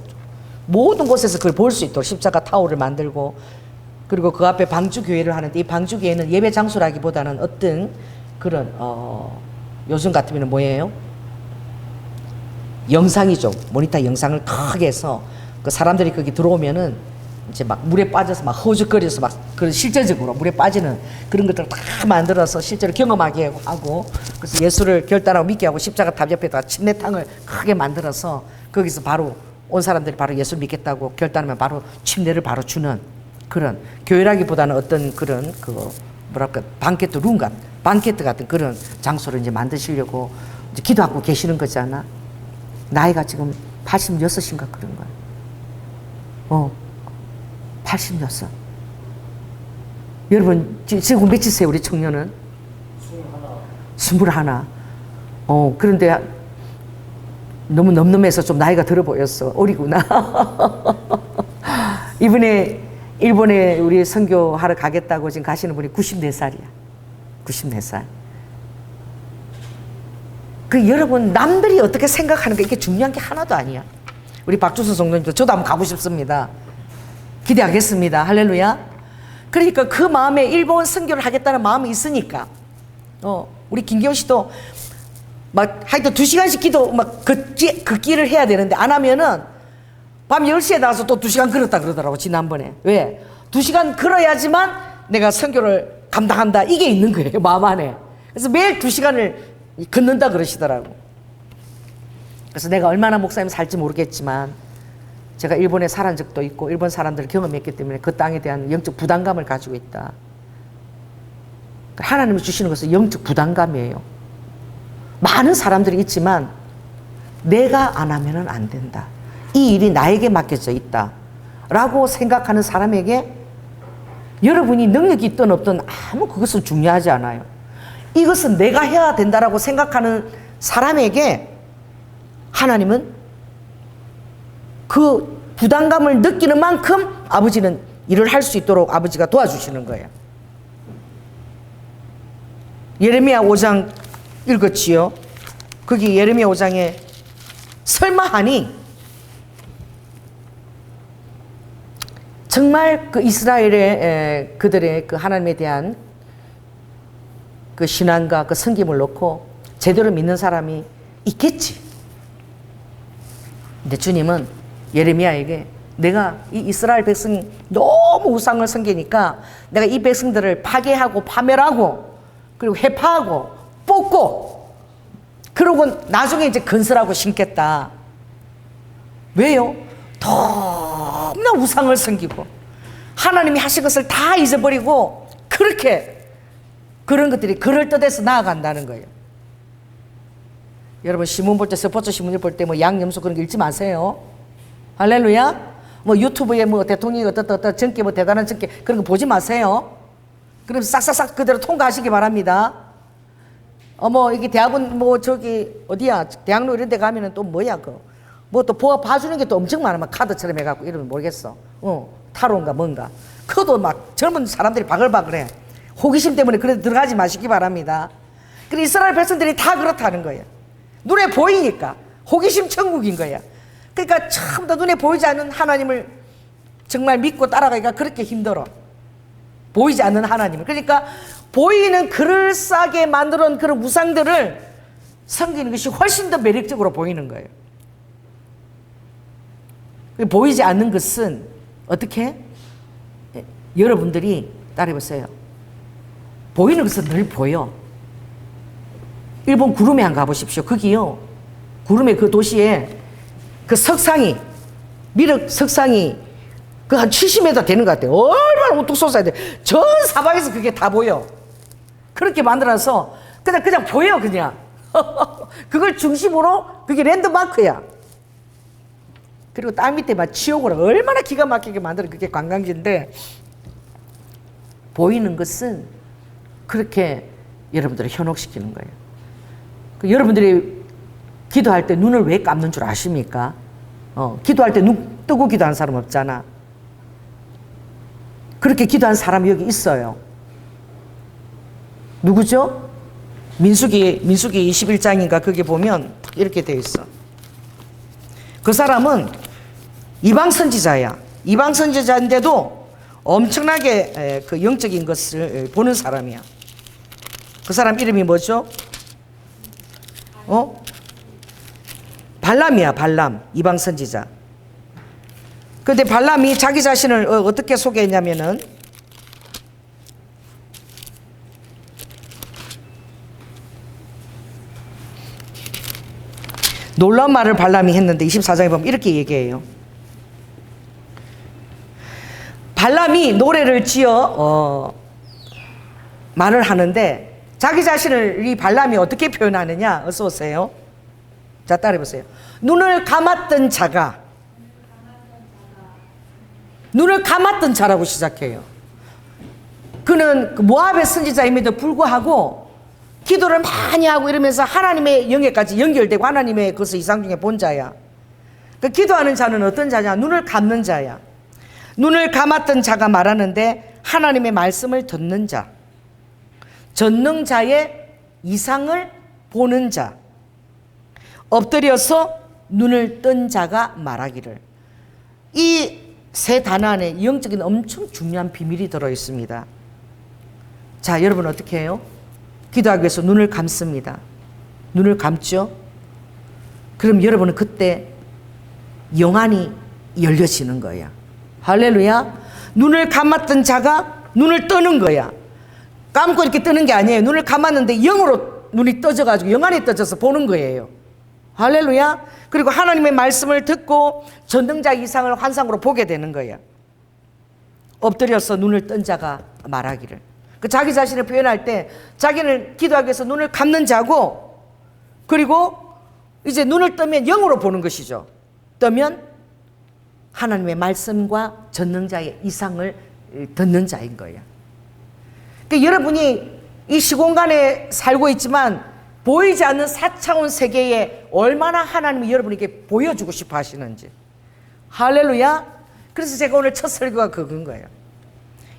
모든 곳에서 그걸 볼 수 있도록 십자가 타워를 만들고 그리고 그 앞에 방주교회를 하는데 이 방주교회는 예배 장소라기보다는 어떤 그런 요즘 같으면 뭐예요? 영상이죠. 모니터 영상을 크게 해서 그 사람들이 거기 들어오면은 이제 막 물에 빠져서 막 허우적거려서 막 그런 실제적으로 물에 빠지는 그런 것들을 다 만들어서 실제로 경험하게 하고 그래서 예수를 결단하고 믿게 하고 십자가 탑 옆에다가 침례탕을 크게 만들어서 거기서 바로 온 사람들이 바로 예수를 믿겠다고 결단하면 바로 침례를 바로 주는 그런 교회라기보다는 어떤 그런 그 뭐랄까 방케트 룸 같은 방케트 같은 그런 장소를 이제 만드시려고 이제 기도하고 계시는 거잖아. 나이가 지금 86인가 그런 거야. 86. 여러분 지금 몇이세요 우리 청년은? 21. 그런데 너무 넘넘해서 좀 나이가 들어 보였어. 어리구나. 이번에 일본에 우리 선교하러 가겠다고 지금 가시는 분이 94살이야. 94살. 그 여러분 남들이 어떻게 생각하는가 이게 중요한 게 하나도 아니야. 우리 박주선 성도님도 저도 한번 가고 싶습니다. 기대하겠습니다. 할렐루야. 그러니까 그 마음에 일본 선교를 하겠다는 마음이 있으니까 우리 김기호 씨도 막 하여튼 2시간씩 기도 막 걷기를 해야 되는데 안 하면은 밤 10시에 나와서 또 2시간 걸었다 그러더라고 지난번에. 왜? 2시간 걸어야지만 내가 선교를 감당한다 이게 있는 거예요 마음 안에. 그래서 매일 2시간을 걷는다 그러시더라고. 그래서 내가 얼마나 목사님 살지 모르겠지만 제가 일본에 살은 적도 있고 일본 사람들을 경험했기 때문에 그 땅에 대한 영적 부담감을 가지고 있다. 하나님이 주시는 것은 영적 부담감이에요. 많은 사람들이 있지만 내가 안 하면은 안 된다. 이 일이 나에게 맡겨져 있다 라고 생각하는 사람에게 여러분이 능력이 있든 없든 아무 그것은 중요하지 않아요. 이것은 내가 해야 된다라고 생각하는 사람에게 하나님은 그 부담감을 느끼는 만큼 아버지는 일을 할 수 있도록 아버지가 도와주시는 거예요. 예레미야 5장 읽었지요. 거기 예레미야 5장에 설마하니 정말 그 이스라엘의 그들의 그 하나님에 대한 그 신앙과 그 섬김을 놓고 제대로 믿는 사람이 있겠지. 근데 주님은 예레미야에게 내가 이 이스라엘 백성 너무 우상을 섬기니까 내가 이 백성들을 파괴하고 파멸하고 그리고 해파하고 뽑고 그러고 나중에 이제 건설하고 심겠다. 왜요? 너무나 우상을 섬기고 하나님이 하신 것을 다 잊어버리고 그렇게 그런 것들이 그럴듯해서 나아간다는 거예요. 여러분 신문 볼 때 스포츠 신문을 볼 때 뭐 양념수 그런 거 읽지 마세요. 할렐루야. 뭐 유튜브에 뭐 대통령이 어떻다 정계 뭐 대단한 정계 그런 거 보지 마세요. 그럼 싹싹싹 그대로 통과하시기 바랍니다. 이게 대학원 저기 어디야 대학로 이런 데 가면은 또 뭐야 또 봐주는 게 또 엄청 많아. 막 카드처럼 해갖고 이러면 모르겠어. 타로인가 뭔가. 그도 막 젊은 사람들이 바글바글해. 호기심 때문에 그래 들어가지 마시기 바랍니다. 그래 이스라엘 백성들이 다 그렇다는 거예요. 눈에 보이니까 호기심 천국인 거야. 그러니까 처음부터 눈에 보이지 않는 하나님을 정말 믿고 따라가기가 그렇게 힘들어. 보이지 않는 하나님을. 그러니까 보이는 그럴싸하게 만들어 놓은 그런 우상들을 섬기는 것이 훨씬 더 매력적으로 보이는 거예요. 보이지 않는 것은 어떻게? 여러분들이 따라해보세요. 보이는 것은 늘 보여. 일본 구름에 한 가보십시오. 거기요. 구름의 그 도시에 그 석상이, 미륵 석상이 그 한 70m 되는 것 같아요. 얼마나 우뚝 솟아야 돼. 전 사방에서 그게 다 보여. 그렇게 만들어서 그냥 보여, 그냥. 그걸 중심으로 그게 랜드마크야. 그리고 땅 밑에 막 지옥으로 얼마나 기가 막히게 만들어. 그게 관광지인데 보이는 것은 그렇게 여러분들을 현혹시키는 거예요. 여러분들이 기도할 때 눈을 왜 감는 줄 아십니까? 기도할 때 눈 뜨고 기도하는 사람 없잖아. 그렇게 기도한 사람이 여기 있어요. 누구죠? 민수기 21장인가 거기 보면 이렇게 되어 있어. 그 사람은 이방 선지자야. 이방 선지자인데도 엄청나게 그 영적인 것을 보는 사람이야. 그 사람 이름이 뭐죠? 발람이야, 발람. 이방 선지자. 근데 발람이 자기 자신을 어떻게 소개했냐면은 놀라운 말을 발람이 했는데 24장에 보면 이렇게 얘기해요. 발람이 노래를 지어 말을 하는데 자기 자신을 이 발람이 어떻게 표현하느냐? 어서 오세요. 자, 따라해보세요. 눈을 감았던 자가 눈을 감았던 자라고 시작해요. 그는 모압의 선지자임에도 불구하고 기도를 많이 하고 이러면서 하나님의 영예까지 연결되고 하나님의 그것을 이상 중에 본 자야. 그 기도하는 자는 어떤 자냐? 눈을 감는 자야. 눈을 감았던 자가 말하는데 하나님의 말씀을 듣는 자, 전능자의 이상을 보는 자, 엎드려서 눈을 뜬 자가 말하기를. 이 세 단어 안에 영적인 엄청 중요한 비밀이 들어있습니다. 자, 여러분 어떻게 해요? 기도하기 위해서 눈을 감습니다. 눈을 감죠? 그럼 여러분은 그때 영안이 열려지는 거야. 할렐루야. 눈을 감았던 자가 눈을 뜨는 거야. 감고 이렇게 뜨는 게 아니에요. 눈을 감았는데 영으로 눈이 떠져가지고 영안이 떠져서 보는 거예요. 할렐루야. 그리고 하나님의 말씀을 듣고 전능자 이상을 환상으로 보게 되는 거예요. 엎드려서 눈을 뜬 자가 말하기를. 그 자기 자신을 표현할 때 자기는 기도하기 위해서 눈을 감는 자고, 그리고 이제 눈을 뜨면 영으로 보는 것이죠. 뜨면 하나님의 말씀과 전능자의 이상을 듣는 자인 거예요. 그러니까 여러분이 이 시공간에 살고 있지만 보이지 않는 4차원 세계에 얼마나 하나님이 여러분에게 보여주고 싶어 하시는지. 할렐루야. 그래서 제가 오늘 첫 설교가 그건 거예요.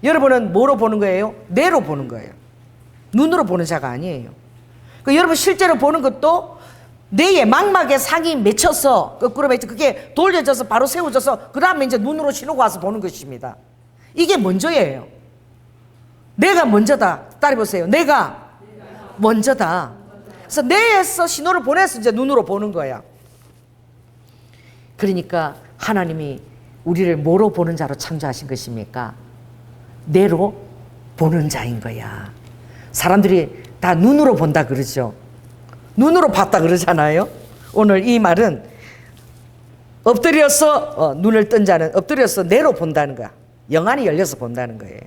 여러분은 뭐로 보는 거예요? 뇌로 보는 거예요. 눈으로 보는 자가 아니에요. 여러분 실제로 보는 것도 뇌에 망막에 상이 맺혀서 거꾸로 맺혀 그게 돌려져서 바로 세워져서 그 다음에 이제 눈으로 신호가 와서 보는 것입니다. 이게 먼저예요. 내가 먼저다. 따라해보세요. 내가 먼저다. 그래서 뇌에서 신호를 보내서 이제 눈으로 보는 거야. 그러니까 하나님이 우리를 뭐로 보는 자로 창조하신 것입니까? 뇌로 보는 자인 거야. 사람들이 다 눈으로 본다 그러죠. 눈으로 봤다 그러잖아요. 오늘 이 말은 엎드려서 눈을 뜬 자는 엎드려서 뇌로 본다는 거야. 영안이 열려서 본다는 거예요.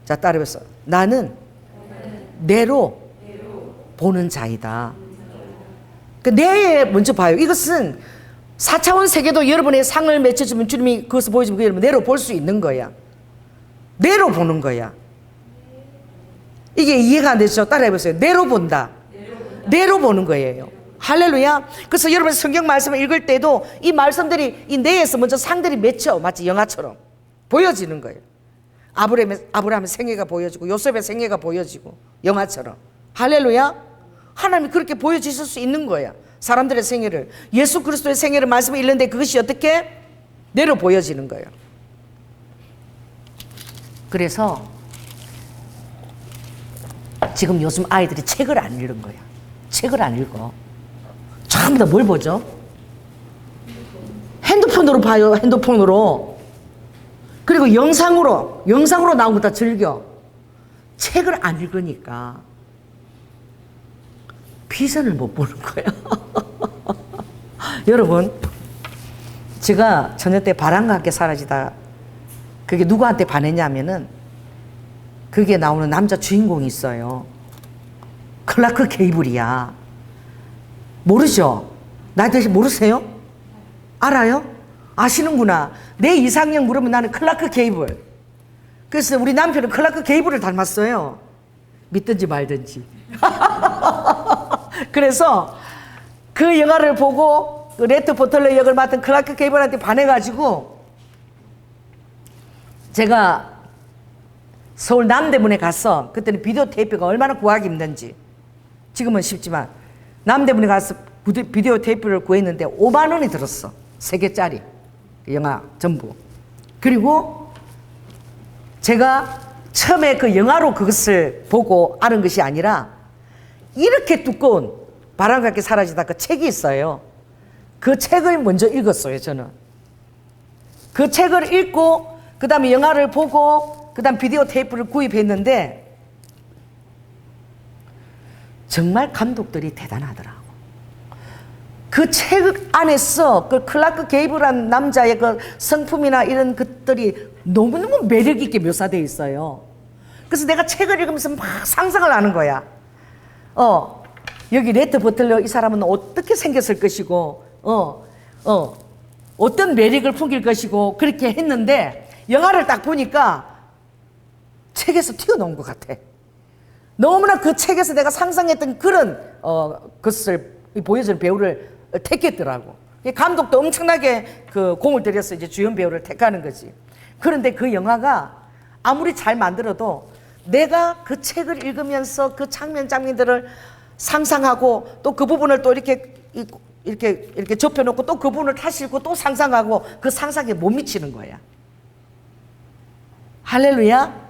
자, 따라해서 나는 뇌로 보는 자이다. 그 뇌에 먼저 봐요. 이것은 4차원 세계도 여러분의 상을 맺혀주면 주님이 그것을 보여주면 여러분 뇌로 볼 수 있는 거야. 내로 보는 거야. 이게 이해가 안 되죠? 따라해보세요. 내로 본다. 내로 보는 거예요. 할렐루야. 그래서 여러분 성경 말씀을 읽을 때도 이 말씀들이 이 뇌에서 먼저 상들이 맺혀. 마치 영화처럼 보여지는 거예요. 아브라함의 생애가 보여지고 요셉의 생애가 보여지고 영화처럼. 할렐루야. 하나님이 그렇게 보여주실 수 있는 거야. 사람들의 생애를. 예수 그리스도의 생애를 말씀을 읽는데 그것이 어떻게? 내로 보여지는 거예요. 그래서 지금 요즘 아이들이 책을 안 읽는 거야. 책을 안 읽어. 전부 다 뭘 보죠? 핸드폰으로 봐요. 핸드폰으로. 그리고 영상으로 나온 거 다 즐겨. 책을 안 읽으니까 비전을 못 보는 거야. 여러분, 제가 저녁 때 바람과 함께 사라지다, 그게 누구한테 반했냐면은 그게 나오는 남자 주인공이 있어요. 클라크 게이블이야. 모르죠? 나한테 모르세요? 알아요? 아시는구나. 내 이상형 물으면 나는 클라크 게이블. 그래서 우리 남편은 클라크 게이블을 닮았어요. 믿든지 말든지. 그래서 그 영화를 보고 그 레트 보틀러 역을 맡은 클라크 게이블한테 반해가지고 제가 서울 남대문에 가서, 그때는 비디오 테이프가 얼마나 구하기 힘든지, 지금은 쉽지만 남대문에 가서 비디오 테이프를 구했는데 5만 원이 들었어. 3개짜리 영화 전부. 그리고 제가 처음에 그 영화로 그것을 보고 아는 것이 아니라 이렇게 두꺼운 바람과 함께 사라지다 그 책이 있어요. 그 책을 먼저 읽었어요. 저는 그 책을 읽고 그 다음에 영화를 보고 그 다음 비디오 테이프를 구입했는데 정말 감독들이 대단하더라고. 그 책 안에서 그 클라크 게이블한 남자의 그 성품이나 이런 것들이 너무너무 매력 있게 묘사되어 있어요. 그래서 내가 책을 읽으면서 막 상상을 하는 거야. 여기 레트 버틀러 이 사람은 어떻게 생겼을 것이고, 어떤 매력을 풍길 것이고, 그렇게 했는데 영화를 딱 보니까 책에서 튀어나온 것 같아. 너무나 그 책에서 내가 상상했던 그런 것을 보여주는 배우를 택했더라고. 감독도 엄청나게 그 공을 들여서 이제 주연 배우를 택하는 거지. 그런데 그 영화가 아무리 잘 만들어도 내가 그 책을 읽으면서 그 장면들을 상상하고 또 그 부분을 또 이렇게 접혀놓고 또 그 부분을 다시 읽고 또 상상하고 그 상상에 못 미치는 거야. 할렐루야.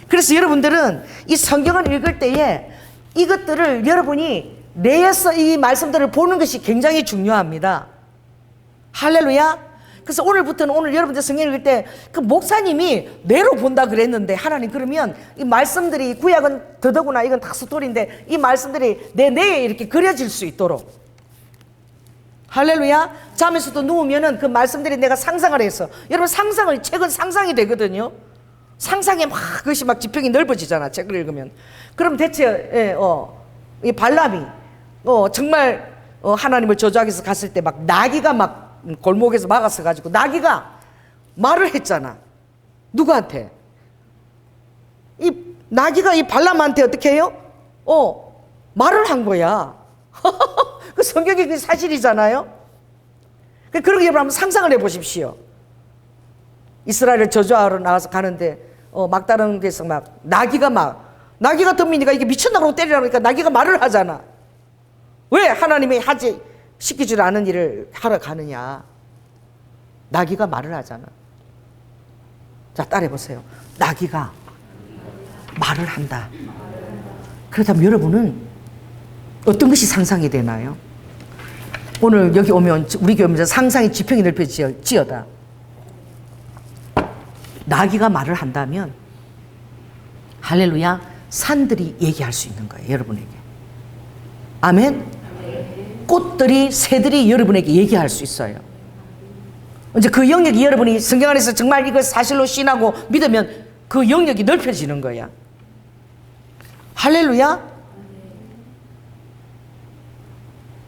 그래서 여러분들은 이 성경을 읽을 때에 이것들을 여러분이 뇌에서 이 말씀들을 보는 것이 굉장히 중요합니다. 할렐루야. 그래서 오늘부터는 오늘 여러분들 성경 읽을 때 그 목사님이 뇌로 본다 그랬는데, 하나님 그러면 이 말씀들이, 구약은 더더구나 이건 다 스토리인데 이 말씀들이 내 뇌에 이렇게 그려질 수 있도록. 할렐루야. 잠에서도 누우면은 그 말씀들이 내가 상상을 해서, 여러분 책은 상상이 되거든요. 상상에 막 그것이 막 지평이 넓어지잖아, 책을 읽으면. 그럼 대체 이 발람이 정말 하나님을 저주하기 위해서 갔을 때 막 나귀가 막 골목에서 막았어 가지고 나귀가 말을 했잖아. 누구한테? 이 나귀가 이 발람한테 어떻게 해요? 말을 한 거야. 그 성경이 그 사실이잖아요. 그런 거 여러분 한번 상상을 해보십시오. 이스라엘을 저주하러 나가서 가는데 막다른 데서 막 나귀가 덤비니까 이게 미쳤나고 때리라고 하니까 나귀가 말을 하잖아. 왜 하나님이 시키지 않은 일을 하러 가느냐. 나귀가 말을 하잖아. 자, 따라해보세요. 나귀가 말을 한다. 그렇다면 여러분은 어떤 것이 상상이 되나요? 오늘 여기 오면, 우리 교회 오면서 상상의 지평이 넓혀지어다. 나귀가 말을 한다면, 할렐루야, 산들이 얘기할 수 있는 거예요, 여러분에게. 아멘? 꽃들이, 새들이 여러분에게 얘기할 수 있어요. 이제 그 영역이 여러분이 성경 안에서 정말 이걸 사실로 신하고 믿으면 그 영역이 넓혀지는 거야. 할렐루야?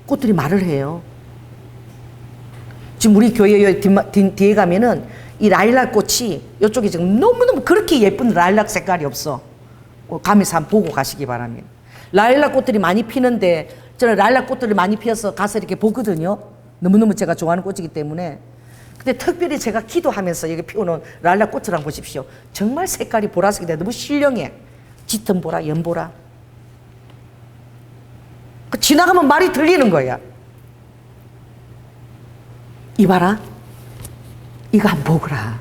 꽃들이 말을 해요. 지금 우리 교회 뒤에 가면은 이 라일락 꽃이 이쪽에 지금 너무너무 어쩜 그렇게 예쁜 라일락 색깔이 없어. 가면서 한번 보고 가시기 바랍니다. 라일락 꽃들이 많이 피는데 저는 라일락 꽃들이 많이 피어서 가서 이렇게 보거든요. 너무너무 제가 좋아하는 꽃이기 때문에. 근데 특별히 제가 기도하면서 여기 피워놓은 라일락 꽃을 한번 보십시오. 정말 색깔이 보라색인데 너무 신령해. 짙은 보라, 연보라. 지나가면 말이 들리는 거야. 이봐라. 이거 한번 보거라.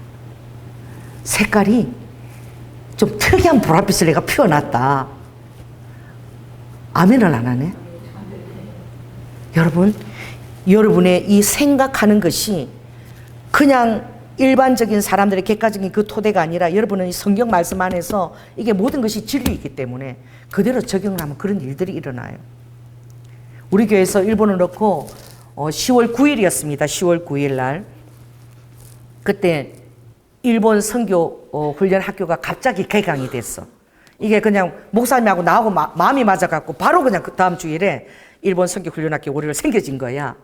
색깔이 좀 특이한 보랏빛을 내가 피워놨다. 아멘을 안 하네. 여러분, 여러분의 이 생각하는 것이 그냥 일반적인 사람들의 객관적인 그 토대가 아니라 여러분은 이 성경 말씀 안에서 이게 모든 것이 진리이기 때문에 그대로 적용을 하면 그런 일들이 일어나요. 우리 교회에서 일본을 넣고 10월 9일이었습니다. 10월 9일 날. 그때 일본 선교 훈련 학교가 갑자기 개강이 됐어. 이게 그냥 목사님하고 나하고 마음이 맞아갖고 바로 그냥 그 다음 주일에 일본 선교 훈련 학교 우리를 생겨진 거야.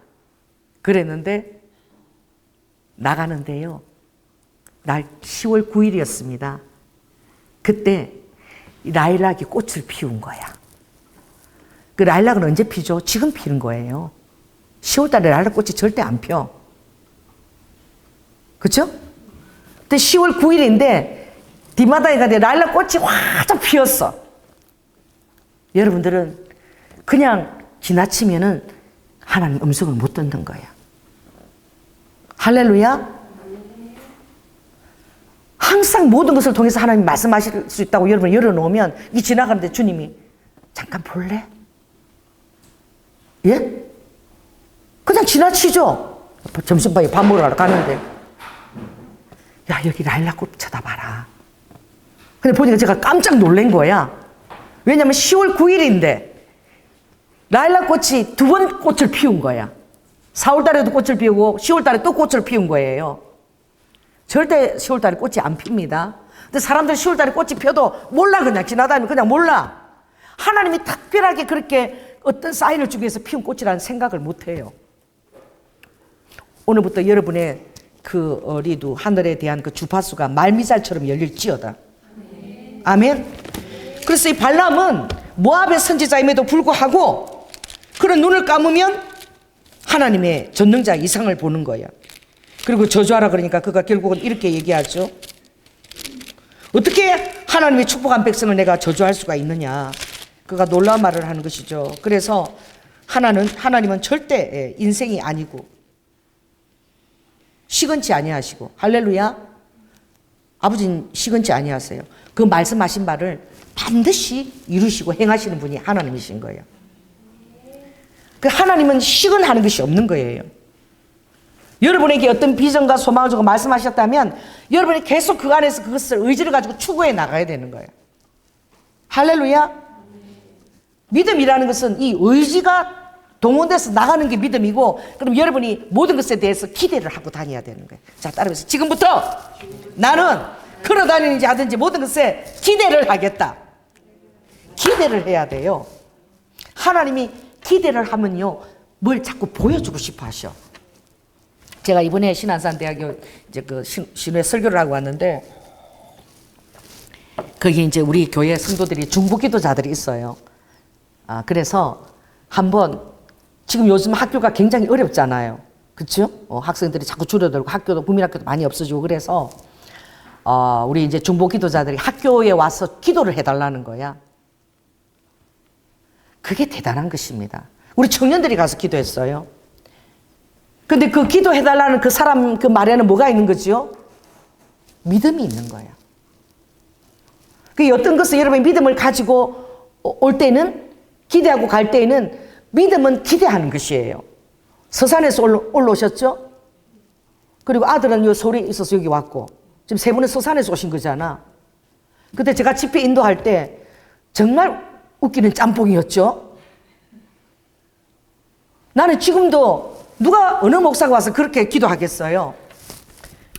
그랬는데 나가는데요. 날 10월 9일이었습니다. 그때 라일락이 꽃을 피운 거야. 그 라일락은 언제 피죠? 지금 피는 거예요. 10월 달에 라일락 꽃이 절대 안 펴. 그쵸? 근데 10월 9일인데 디마다에 가는데 라일락 꽃이 활짝 피었어. 여러분들은 그냥 지나치면은 하나님 음성을 못 듣는 거야. 할렐루야. 항상 모든 것을 통해서 하나님 말씀하실 수 있다고 여러분 열어놓으면 이 지나가는데 주님이 잠깐 볼래? 예? 그냥 지나치죠. 점심밥에 밥 먹으러 가는데 야 여기 라일락꽃 쳐다봐라. 근데 보니까 제가 깜짝 놀란 거야. 왜냐면 10월 9일인데 라일락꽃이 두 번 꽃을 피운 거야. 4월 달에도 꽃을 피우고 10월 달에 또 꽃을 피운 거예요. 절대 10월 달에 꽃이 안 핍니다. 근데 사람들 10월 달에 꽃이 펴도 몰라. 그냥 지나다니면 그냥 몰라. 하나님이 특별하게 그렇게 어떤 사인을 주기 위해서 피운 꽃이라는 생각을 못 해요. 오늘부터 여러분의 그 리도 하늘에 대한 그 주파수가 말미잘처럼 열릴지어다. 아멘. 그래서 이 발람은 모압의 선지자임에도 불구하고 그런 눈을 감으면 하나님의 전능자 이상을 보는 거야. 그리고 저주하라 그러니까 그가 결국은 이렇게 얘기하죠. 어떻게 하나님의 축복한 백성을 내가 저주할 수가 있느냐. 그가 놀라운 말을 하는 것이죠. 그래서 하나님은 절대 인생이 아니고 시건치 아니하시고, 할렐루야. 아버지는 시건치 아니하세요. 그 말씀하신 바를 반드시 이루시고 행하시는 분이 하나님이신 거예요. 그 하나님은 시건하는 것이 없는 거예요. 여러분에게 어떤 비전과 소망을 주고 말씀하셨다면 여러분이 계속 그 안에서 그것을 의지를 가지고 추구해 나가야 되는 거예요. 할렐루야. 믿음이라는 것은 이 의지가 동원돼서 나가는 게 믿음이고, 그럼 여러분이 모든 것에 대해서 기대를 하고 다녀야 되는 거예요. 자, 따라해서 지금부터 나는 걸어 다니는지 하든지 모든 것에 기대를 하겠다. 기대를 해야 돼요. 하나님이 기대를 하면요, 뭘 자꾸 보여주고 싶어 하셔. 제가 이번에 신안산대학교 이제 그 신회 설교를 하고 왔는데, 거기 이제 우리 교회 성도들이 중보기도자들이 있어요. 그래서 한번 지금 요즘 학교가 굉장히 어렵잖아요. 그렇죠? 학생들이 자꾸 줄어들고 학교도 국민학교도 많이 없어지고 그래서 우리 이제 중보기도자들이 학교에 와서 기도를 해달라는 거야. 그게 대단한 것입니다. 우리 청년들이 가서 기도했어요. 근데 그 기도해달라는 그 사람 그 말에는 뭐가 있는 거죠? 믿음이 있는 거야. 그 어떤 것을 여러분이 믿음을 가지고 올 때는, 기대하고 갈 때에는 믿음은 기대하는 것이에요. 서산에서 올라오셨죠? 그리고 아들은 요 서울에 있어서 여기 왔고, 지금 세 분은 서산에서 오신 거잖아. 그때 제가 집회 인도할 때 정말 웃기는 짬뽕이었죠? 나는 지금도 누가 어느 목사가 와서 그렇게 기도하겠어요?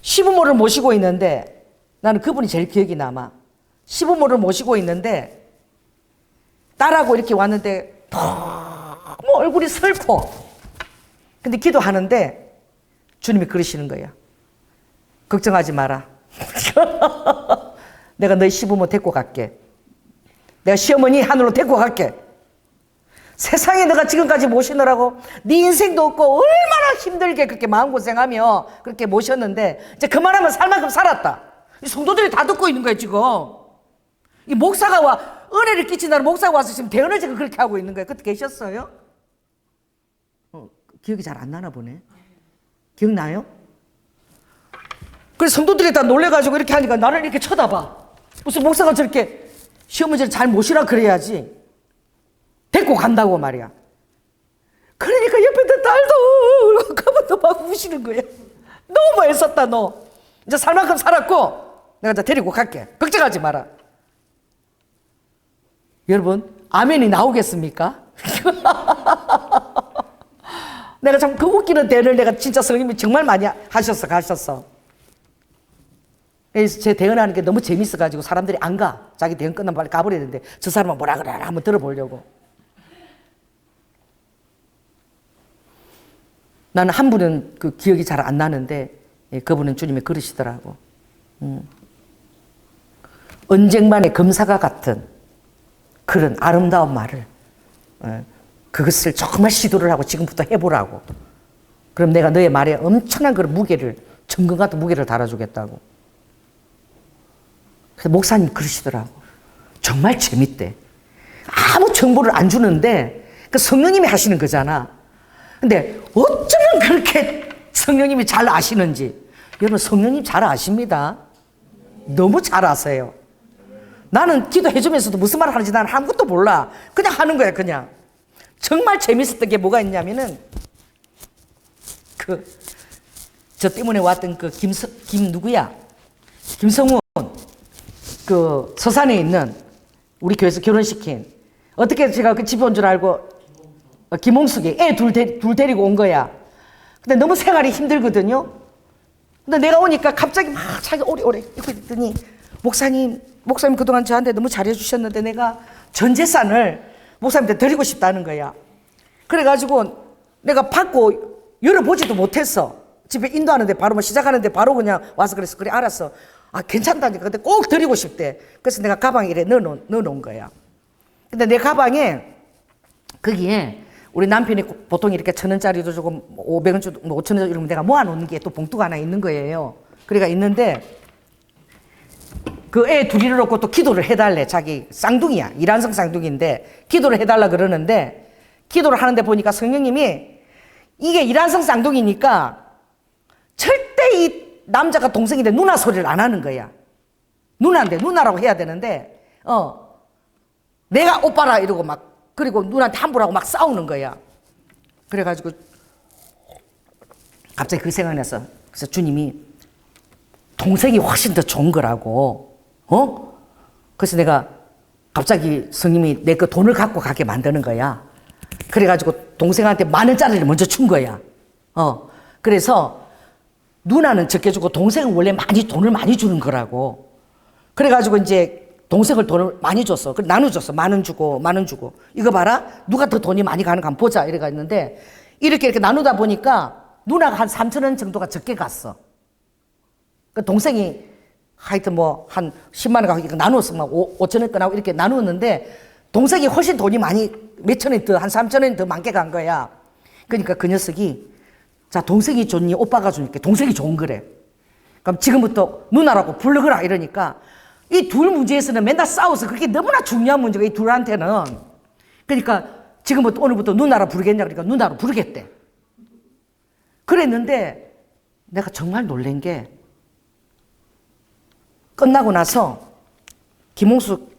시부모를 모시고 있는데, 나는 그분이 제일 기억이 남아. 시부모를 모시고 있는데 딸하고 이렇게 왔는데 너무 얼굴이 슬퍼. 근데 기도하는데 주님이 그러시는 거예요. 걱정하지 마라. 내가 너희 시부모 데리고 갈게. 내가 시어머니 하늘로 데리고 갈게. 세상에 너가 지금까지 모시느라고 네 인생도 없고 얼마나 힘들게 그렇게 마음고생하며 그렇게 모셨는데 이제 그만하면 살 만큼 살았다. 이 성도들이 다 듣고 있는 거예요 지금. 이 목사가 와 은혜를 끼친다는 목사가 와서 지금 대언을 지금 그렇게 하고 있는 거예요. 그때 계셨어요? 기억이 잘 안 나나 보네. 기억나요? 그래서 성도들이 다 놀래가지고 이렇게 하니까 나를 이렇게 쳐다봐. 무슨 목사가 저렇게 시어머니를 잘 모시라 그래야지. 데리고 간다고 말이야. 그러니까 옆에 있던 딸도 그분도 막 우시는 거야. 너무 애썼다 너. 이제 살 만큼 살았고 내가 이제 데리고 갈게. 걱정하지 마라. 여러분 아멘이 나오겠습니까? 내가 참 그 웃기는 대를 내가 진짜 성님이 정말 많이 가셨어. 그래서 제 대언하는 게 너무 재밌어가지고 사람들이 안 가. 자기 대언 끝나면 빨리 가버려야 되는데 저 사람은 뭐라 그래 한번 들어보려고. 나는 한 분은 그 기억이 잘 안 나는데 그분은 주님이 그러시더라고. 언쟁만의 검사가 같은 그런 아름다운 말을 그것을 정말 시도를 하고 지금부터 해보라고. 그럼 내가 너의 말에 엄청난 그런 무게를 정금 같은 무게를 달아주겠다고. 그래서 목사님 그러시더라고. 정말 재밌대. 아무 정보를 안 주는데 그 성령님이 하시는 거잖아. 근데 어쩌면 그렇게 성령님이 잘 아시는지. 여러분 성령님 잘 아십니다. 너무 잘 아세요. 나는 기도해주면서도 무슨 말을 하는지 나는 아무것도 몰라. 그냥 하는 거야 그냥. 정말 재밌었던 게 뭐가 있냐면은 저 때문에 왔던 누구야? 김성훈 그 서산에 있는 우리 교회에서 결혼시킨 어떻게 제가 그 집에 온 줄 알고 김홍숙이 애 둘 데리고 온 거야. 근데 너무 생활이 힘들거든요. 근데 내가 오니까 갑자기 막 자기 오래 이렇게 있더니 목사님 그동안 저한테 너무 잘해주셨는데 내가 전 재산을 목사님한테 드리고 싶다는 거야. 그래가지고 내가 받고 열어보지도 못했어. 집에 인도하는데 바로 뭐 시작하는데 바로 그냥 와서 그래서 그래 알았어. 아 괜찮다니까. 근데 꼭 드리고 싶대. 그래서 내가 가방에 이래 넣어놓은 거야. 근데 내 가방에 거기에 우리 남편이 보통 이렇게 1,000원짜리도 주고 500원 주고 5,000원 이러면 내가 모아놓는 게 또 봉투가 하나 있는 거예요. 그래가 있는데 그 애 둘이를 놓고 또 기도를 해달래. 자기 쌍둥이야. 이란성 쌍둥이인데 기도를 해달라 그러는데 기도를 하는데 보니까 성령님이 이게 이란성 쌍둥이니까 절대 이 남자가 동생인데 누나 소리를 안 하는 거야. 누나인데 누나라고 해야 되는데 내가 오빠라 이러고 막 그리고 누나한테 함부로 하고 막 싸우는 거야. 그래가지고 갑자기 그 생각나서 그래서 주님이 동생이 훨씬 더 좋은 거라고. 그래서 내가 갑자기 성님이 내 그 돈을 갖고 가게 만드는 거야. 그래가지고 동생한테 10,000원짜리를 먼저 준 거야. 그래서 누나는 적게 주고 동생은 원래 돈을 많이 주는 거라고. 그래가지고 이제 동생을 돈을 많이 줬어. 그래 나눠줬어. 10,000원 주고. 이거 봐라. 누가 더 돈이 많이 가는가 한번 보자. 이래가 있는데 이렇게 나누다 보니까 누나가 한 3,000원 정도가 적게 갔어. 그 동생이 하여튼 뭐 한 10만 원 가고 나누었어. 막 5,000원 끈하고 이렇게 나누었는데 동생이 훨씬 돈이 많이 몇천 원 더, 한 3,000원 더 많게 간 거야. 그러니까 그 녀석이 자 동생이 좋니 오빠가 좋니까 동생이 좋은 거래. 그럼 지금부터 누나라고 부르거라 이러니까 이 둘 문제에서는 맨날 싸워서 그게 너무나 중요한 문제가 이 둘한테는. 그러니까 지금부터 오늘부터 누나라 부르겠냐 그러니까 누나로 부르겠대. 그랬는데 내가 정말 놀란 게 끝나고 나서 김홍숙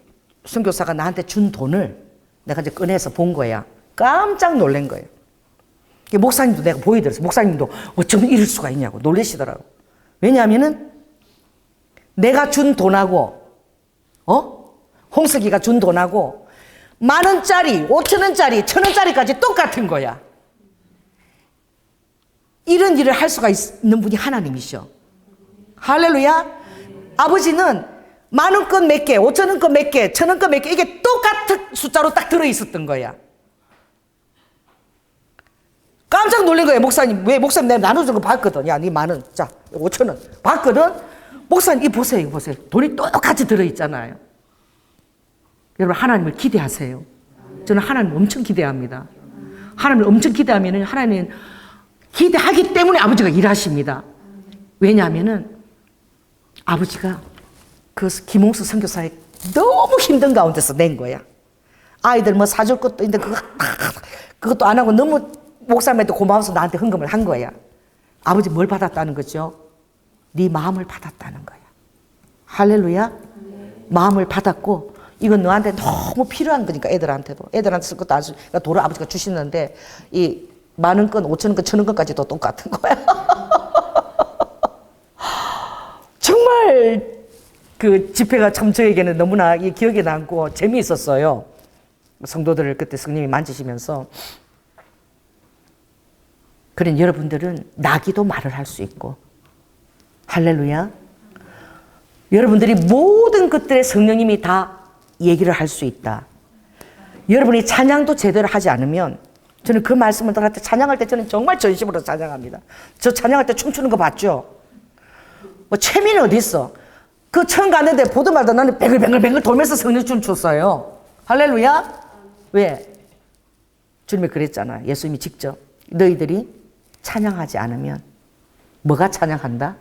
선교사가 나한테 준 돈을 내가 이제 꺼내서 본 거야. 깜짝 놀란 거예요. 목사님도 내가 보여드렸어. 목사님도 어쩌면 이럴 수가 있냐고 놀라시더라고. 왜냐하면은 내가 준 돈하고 홍석이가 준 돈하고 10,000원짜리, 5,000원짜리, 1,000원짜리까지 똑같은 거야. 이런 일을 할 수가 있는 분이 하나님이셔. 할렐루야. 아버지는 10,000원 건 몇 개, 5,000원 건 몇 개, 1,000원 건 몇 개 이게 똑같은 숫자로 딱 들어있었던 거야. 깜짝 놀란 거예요. 목사님. 왜 목사님 내가 나눠준 거 봤거든. 야, 네 10,000원. 자, 5,000원. 봤거든. 목사님, 이 보세요, 이거 보세요. 돈이 똑같이 들어있잖아요. 여러분, 하나님을 기대하세요. 저는 하나님을 엄청 기대합니다. 하나님을 엄청 기대하면 하나님은 기대하기 때문에 아버지가 일하십니다. 왜냐하면은 아버지가 그 김홍수 선교사의 너무 힘든 가운데서 낸 거야. 아이들 뭐 사줄 것도 있는데 그것도 안 하고 너무 목사님한테 고마워서 나한테 헌금을 한 거야. 아버지 뭘 받았다는 거죠? 네 마음을 받았다는 거야. 할렐루야. 마음을 받았고 이건 너한테 너무 필요한 거니까 애들한테도. 애들한테 쓸 것도 안 쓰고 그러니까 돈을 아버지가 주시는데 이 10,000건, 5,000건, 1,000원까지도 똑같은 거야. 정말 그 집회가 참 저에게는 너무나 기억에 남고 재미있었어요. 성도들을 그때 성령이 만지시면서. 그런 여러분들은 나기도 말을 할 수 있고 할렐루야. 여러분들이 모든 것들에 성령님이 다 얘기를 할 수 있다. 여러분이 찬양도 제대로 하지 않으면 저는 그 말씀을 들을 때 찬양할 때 저는 정말 전심으로 찬양합니다. 저 찬양할 때 춤추는 거 봤죠? 뭐 최민이 어디 있어? 그 처음 갔는데 보더마다 나는 뱅글뱅글 돌면서 성령춤 췄어요. 할렐루야. 왜? 주님이 그랬잖아요. 예수님이 직접 너희들이 찬양하지 않으면 뭐가 찬양한다?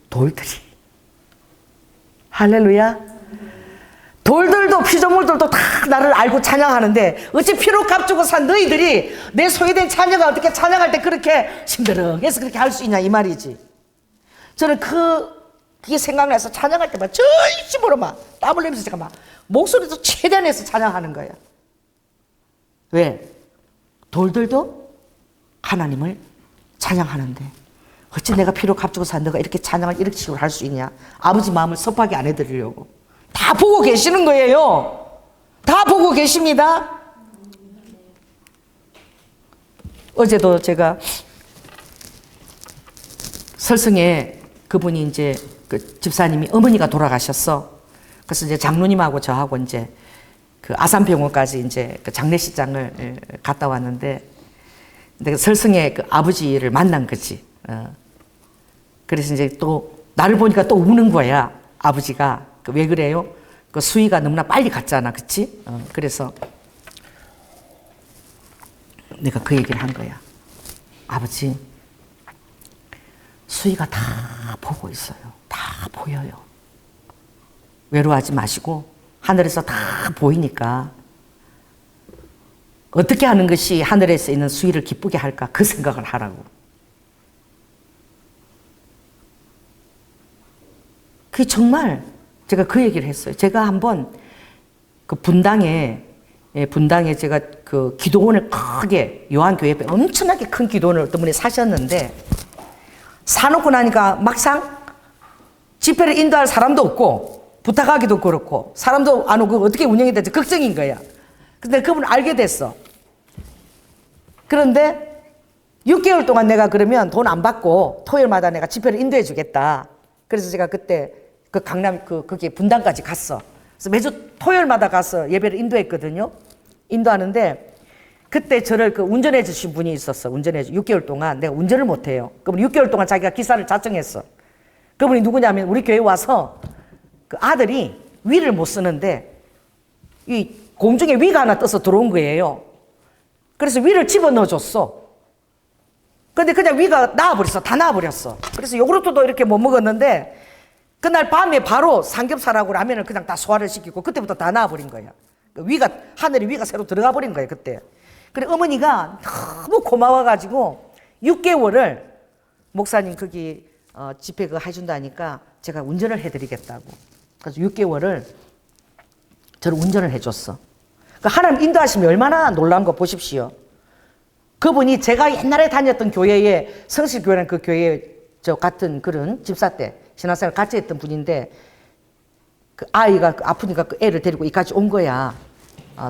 돌들이. 할렐루야. 돌들도 피조물들도 다 나를 알고 찬양하는데 어찌 피로 값주고 산 너희들이 내 소유된 자녀가 어떻게 찬양할 때 그렇게 심드렁해서 그렇게 할 수 있냐 이 말이지. 저는 그게 생각나서 찬양할 때 막 전심으로 막 땀 흘리면서 제가 막 목소리도 최대한 해서 찬양하는 거야. 왜? 돌들도 하나님을 찬양하는데 어찌 내가 피로 값주고 산 너가 이렇게 찬양을 이렇게 식으로 할 수 있냐. 아버지 마음을 섭하게 안 해드리려고. 다 보고 계시는 거예요. 다 보고 계십니다. 어제도 제가 설성에 그분이 이제 그 집사님이 어머니가 돌아가셨어. 그래서 이제 장로님하고 저하고 이제 그 아산병원까지 이제 그 장례식장을 갔다 왔는데 근데 설성에 그 아버지를 만난 거지. 그래서 이제 또 나를 보니까 또 우는 거야. 아버지가. 왜 그래요? 그 수희가 너무나 빨리 갔잖아. 그치? 그래서 내가 그 얘기를 한 거야. 아버지, 수희가 다 보고 있어요. 다 보여요. 외로워하지 마시고 하늘에서 다 보이니까 어떻게 하는 것이 하늘에서 있는 수희를 기쁘게 할까? 그 생각을 하라고. 그게 정말 제가 그 얘기를 했어요. 제가 한번 그 분당에 제가 그 기도원을 크게 요한교회 옆에 엄청나게 큰 기도원을 어떤 분이 사셨는데 사놓고 나니까 막상 집회를 인도할 사람도 없고 부탁하기도 그렇고 사람도 안 오고 어떻게 운영이 될지 걱정인 거야. 근데 그분을 알게 됐어. 그런데 6개월 동안 내가 그러면 돈 안 받고 토요일마다 내가 집회를 인도해 주겠다. 그래서 제가 그때 그 강남 거기 분당까지 갔어. 그래서 매주 토요일마다 가서 예배를 인도했거든요. 인도하는데 그때 저를 그 운전해 주신 분이 있었어. 6개월 동안 내가 운전을 못 해요. 그분 6개월 동안 자기가 기사를 자청했어. 그분이 누구냐면 우리 교회 와서 그 아들이 위를 못 쓰는데 이 공중에 위가 하나 떠서 들어온 거예요. 그래서 위를 집어넣어 줬어. 근데 그냥 위가 나와버렸어. 다 나와버렸어. 그래서 요구르트도 이렇게 못 먹었는데 그날 밤에 바로 삼겹살하고 라면을 그냥 다 소화를 시키고 그때부터 다 나와버린 거야. 하늘에 위가 새로 들어가 버린 거야, 그때. 그래, 어머니가 너무 고마워가지고 6개월을 목사님 거기 집회 그거 해준다니까 제가 운전을 해드리겠다고. 그래서 6개월을 저를 운전을 해줬어. 그러니까 하나님 인도하시면 얼마나 놀라운 거 보십시오. 그분이 제가 옛날에 다녔던 교회에 성실교회라는 그 교회에 저 같은 그런 집사 때 신앙생활 같이 했던 분인데 그 아이가 아프니까 그 애를 데리고 이까지 온 거야.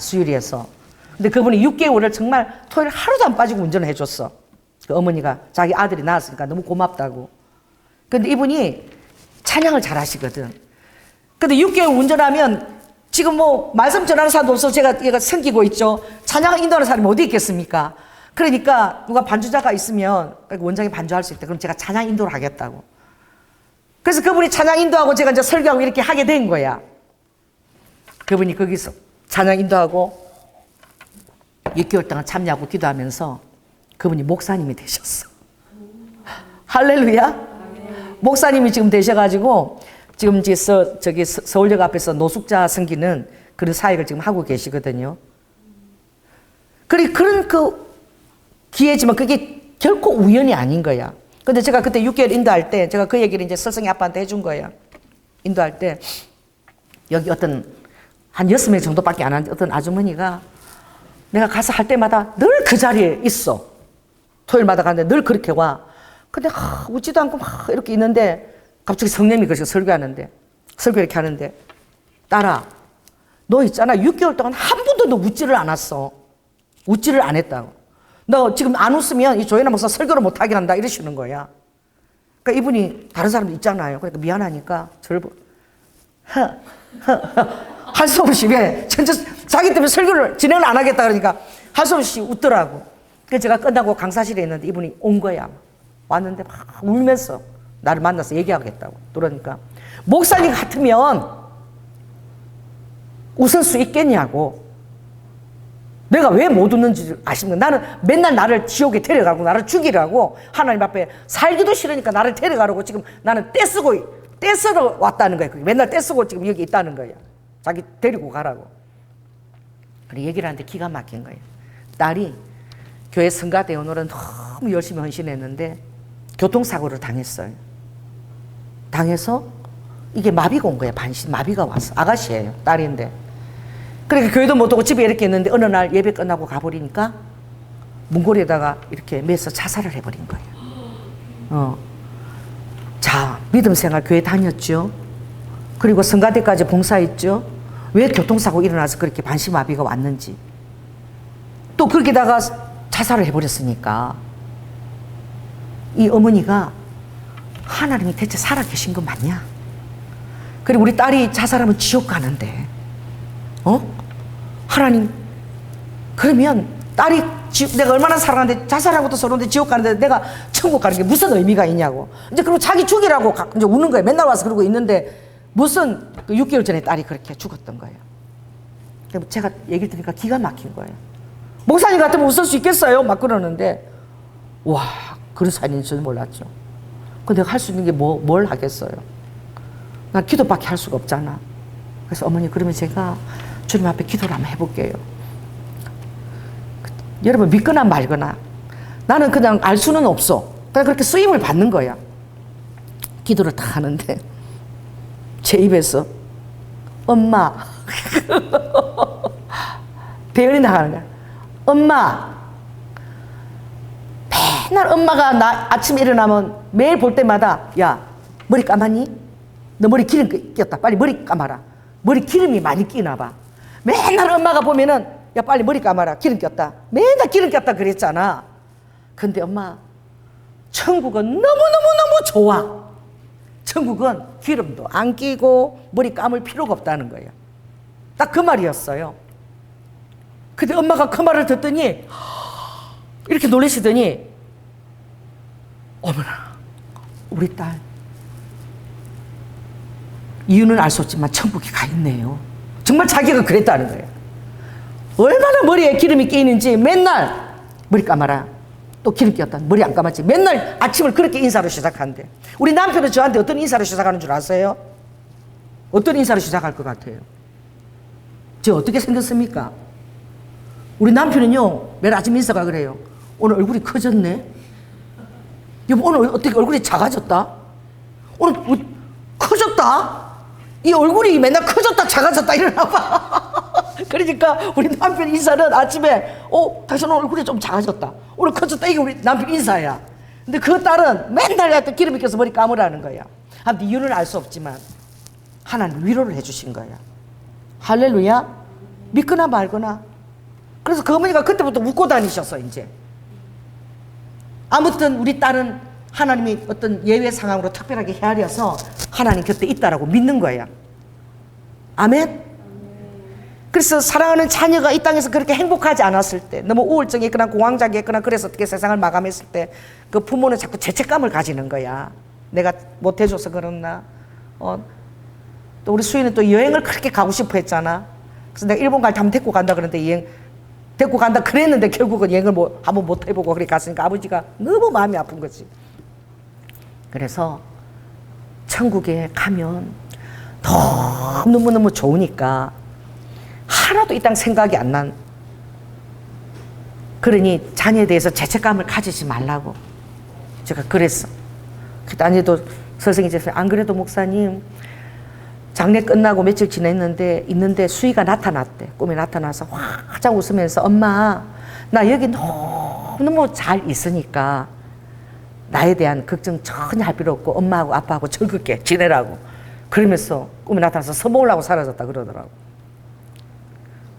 수유리에서. 근데 그분이 6개월을 정말 토요일 하루도 안 빠지고 운전을 해줬어. 그 어머니가 자기 아들이 낳았으니까 너무 고맙다고. 근데 이분이 찬양을 잘 하시거든. 근데 6개월 운전하면 지금 뭐 말씀 전하는 사람도 없어서 얘가 생기고 있죠. 찬양을 인도하는 사람이 어디 있겠습니까? 그러니까 누가 반주자가 있으면 원장이 반주할 수 있다. 그럼 제가 찬양 인도를 하겠다고. 그래서 그분이 찬양 인도하고 제가 이제 설교하고 이렇게 하게 된 거야. 그분이 거기서 찬양 인도하고 6개월 동안 참여하고 기도하면서 그분이 목사님이 되셨어. 할렐루야. 목사님이 지금 되셔가지고 지금 저기 서울역 앞에서 노숙자 섬기는 그런 사역을 지금 하고 계시거든요. 그런 기회지만 그게 결코 우연이 아닌 거야. 근데 제가 그때 6개월 인도할 때 제가 그 얘기를 이제 설성이 아빠한테 해준 거야. 인도할 때 여기 어떤 한 6명 정도밖에 안 하는데 어떤 아주머니가 내가 가서 할 때마다 늘 그 자리에 있어. 토요일마다 가는데 늘 그렇게 와. 근데 웃지도 않고 막 이렇게 있는데 갑자기 성령님이 그러시고 설교 이렇게 하는데 딸아 너 있잖아 6개월 동안 한 번도 너 웃지를 않았어. 웃지를 안 했다고. 너 지금 안 웃으면 이 조연아 목사 설교를 못하게 한다 이러시는 거야. 그러니까 이분이 다른 사람도 있잖아요. 그러니까 미안하니까 저를 할 수 없이 왜 전체 자기 때문에 설교를 진행을 안 하겠다 그러니까 할 수 없이 웃더라고. 그래서 제가 끝나고 강사실에 있는데 이분이 온 거야. 왔는데 막 울면서 나를 만나서 얘기하겠다고. 그러니까 목사님 같으면 웃을 수 있겠냐고. 내가 왜 못 웃는지 아십니까? 나는 맨날 나를 지옥에 데려가고 나를 죽이라고 하나님 앞에 살기도 싫으니까 나를 데려가라고 지금 나는 떼쓰러 왔다는 거예요. 맨날 떼쓰고 지금 여기 있다는 거예요. 자기 데리고 가라고. 그래 얘기를 하는데 기가 막힌 거예요. 딸이 교회 성가대원으로 너무 열심히 헌신했는데 교통사고를 당했어요. 당해서 이게 마비가 온 거예요. 마비가 왔어. 아가씨예요. 딸인데. 그러니까 교회도 못 오고 집에 이렇게 있는데 어느 날 예배 끝나고 가버리니까 문고리에다가 이렇게 매서 자살을 해버린 거예요. 자, 믿음 생활 교회 다녔죠. 그리고 성가대까지 봉사했죠. 왜 교통사고 일어나서 그렇게 반신마비가 왔는지. 또 그렇게다가 자살을 해버렸으니까 이 어머니가 하나님이 대체 살아계신 거 맞냐? 그리고 우리 딸이 자살하면 지옥 가는데 하나님 그러면 딸이 내가 얼마나 사랑하는데 자살하고도 서러운데 지옥 가는데 내가 천국 가는 게 무슨 의미가 있냐고. 이제 그리고 자기 죽이라고 이제 우는 거예요. 맨날 와서 그러고 있는데 무슨 6개월 전에 딸이 그렇게 죽었던 거예요. 제가 얘기를 들으니까 기가 막힌 거예요. 목사님 같으면 웃을 수 있겠어요? 막 그러는데 와 그런 사연인 줄 몰랐죠. 근데 내가 할 수 있는 게 뭘 하겠어요. 난 기도밖에 할 수가 없잖아. 그래서 어머니 그러면 제가 주님 앞에 기도를 한번 해볼게요. 여러분 믿거나 말거나 나는 그냥 알 수는 없어. 그냥 그렇게 쓰임을 받는 거야. 기도를 다 하는데 제 입에서 엄마 대열이 나가는 거야. 엄마 맨날 엄마가 나 아침에 일어나면 매일 볼 때마다 야 머리 감았니? 너 머리 기름 꼈다. 빨리 머리 감아라. 머리 기름이 많이 끼나 봐. 맨날 엄마가 보면은 야 빨리 머리 감아라. 기름 꼈다. 맨날 기름 꼈다 그랬잖아. 근데 엄마 천국은 너무너무너무 좋아. 천국은 기름도 안 끼고 머리 감을 필요가 없다는 거예요. 딱 그 말이었어요. 근데 엄마가 그 말을 듣더니 이렇게 놀라시더니 어머나 우리 딸 이유는 알 수 없지만 천국에 가 있네요. 정말 자기가 그랬다는 거예요. 얼마나 머리에 기름이 끼이는지 맨날 머리 감아라. 또 기름 끼었다. 머리 안 감았지. 맨날 아침을 그렇게 인사로 시작한대. 우리 남편은 저한테 어떤 인사로 시작하는 줄 아세요? 어떤 인사로 시작할 것 같아요? 저 어떻게 생겼습니까? 우리 남편은요 매일 아침 인사가 그래요. 오늘 얼굴이 커졌네. 여보 오늘 어떻게 얼굴이 작아졌다? 오늘 커졌다? 이 얼굴이 맨날 커졌다 작아졌다 이러나 봐. 그러니까 우리 남편 인사는 아침에 당신 오늘 얼굴이 좀 작아졌다. 오늘 커졌다. 이게 우리 남편 인사야. 근데 그 딸은 맨날 약간 기름이 껴서 머리 감으라는 거야. 아무튼 이유는 알 수 없지만 하나님 위로를 해주신 거야. 할렐루야. 믿거나 말거나. 그래서 그 어머니가 그때부터 웃고 다니셨어 이제. 아무튼 우리 딸은 하나님이 어떤 예외 상황으로 특별하게 헤아려서 하나님 곁에 있다라고 믿는 거야. 아멘? 그래서 사랑하는 자녀가 이 땅에서 그렇게 행복하지 않았을 때, 너무 우울증이 있거나 공황장애 있거나 그래서 어떻게 세상을 마감했을 때 그 부모는 자꾸 죄책감을 가지는 거야. 내가 못해줘서 그렇나? 또 우리 수인은 또 여행을 그렇게 가고 싶어 했잖아. 그래서 내가 일본 갈 때 한번 데리고 간다 그랬는데 데리고 간다 그랬는데 결국은 여행을 한번 못 해보고 그렇게 갔으니까 아버지가 너무 마음이 아픈 거지. 그래서 천국에 가면 너무너무 좋으니까 하나도 이 땅 생각이 안 난. 그러니 자녀에 대해서 죄책감을 가지지 말라고 제가 그랬어. 그때 아니도 설성이 제서 안 그래도 목사님 장례 끝나고 며칠 있는데 수희가 나타났대. 꿈에 나타나서 화장 웃으면서 엄마 나 여기 너무너무 잘 있으니까 나에 대한 걱정 전혀 할 필요 없고 엄마하고 아빠하고 즐겁게 지내라고 그러면서 꿈에 나타나서 서먹으려고 하고 사라졌다 그러더라고.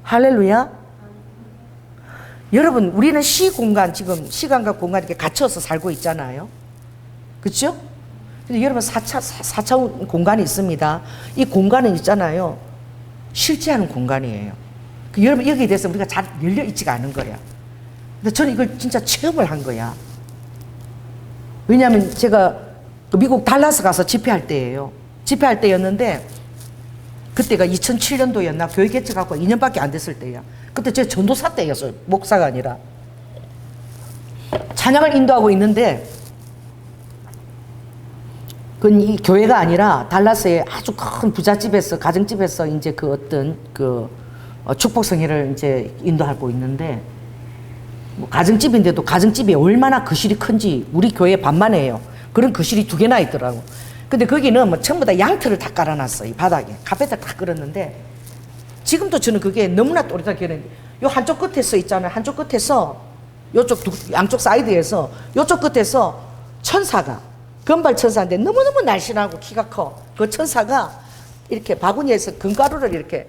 할렐루야. 여러분 우리는 시공간 지금 시간과 공간 이렇게 갇혀서 살고 있잖아요. 그렇죠? 근데 여러분 4차 공간이 있습니다. 이 공간은 있잖아요. 실제하는 공간이에요. 여러분 여기에 대해서 우리가 잘 열려 있지가 않은 거야. 근데 저는 이걸 진짜 체험을 한 거야. 왜냐하면 제가 미국 달라스 가서 집회할 때예요. 집회할 때였는데 그때가 2007년도였나 교회 개척하고 2년밖에 안 됐을 때야. 그때 제가 전도사 때였어요. 목사가 아니라. 찬양을 인도하고 있는데 그건 이 교회가 아니라 달라스의 아주 큰 부잣집에서 가정집에서 이제 그 어떤 축복성회를 이제 인도하고 있는데 뭐 가정집인데도 가정집이 얼마나 거실이 큰지 우리 교회 반만해요. 그런 거실이 2개나 있더라고. 근데 거기는 뭐 전부 다 양털을 다 깔아놨어. 이 바닥에 카펫을 다 끌었는데 지금도 저는 그게 너무나 또렷하게 요 한쪽 끝에서 있잖아요. 한쪽 끝에서 양쪽 사이드에서 요쪽 끝에서 천사가 금발 천사인데 너무너무 날씬하고 키가 커. 그 천사가 이렇게 바구니에서 금가루를 이렇게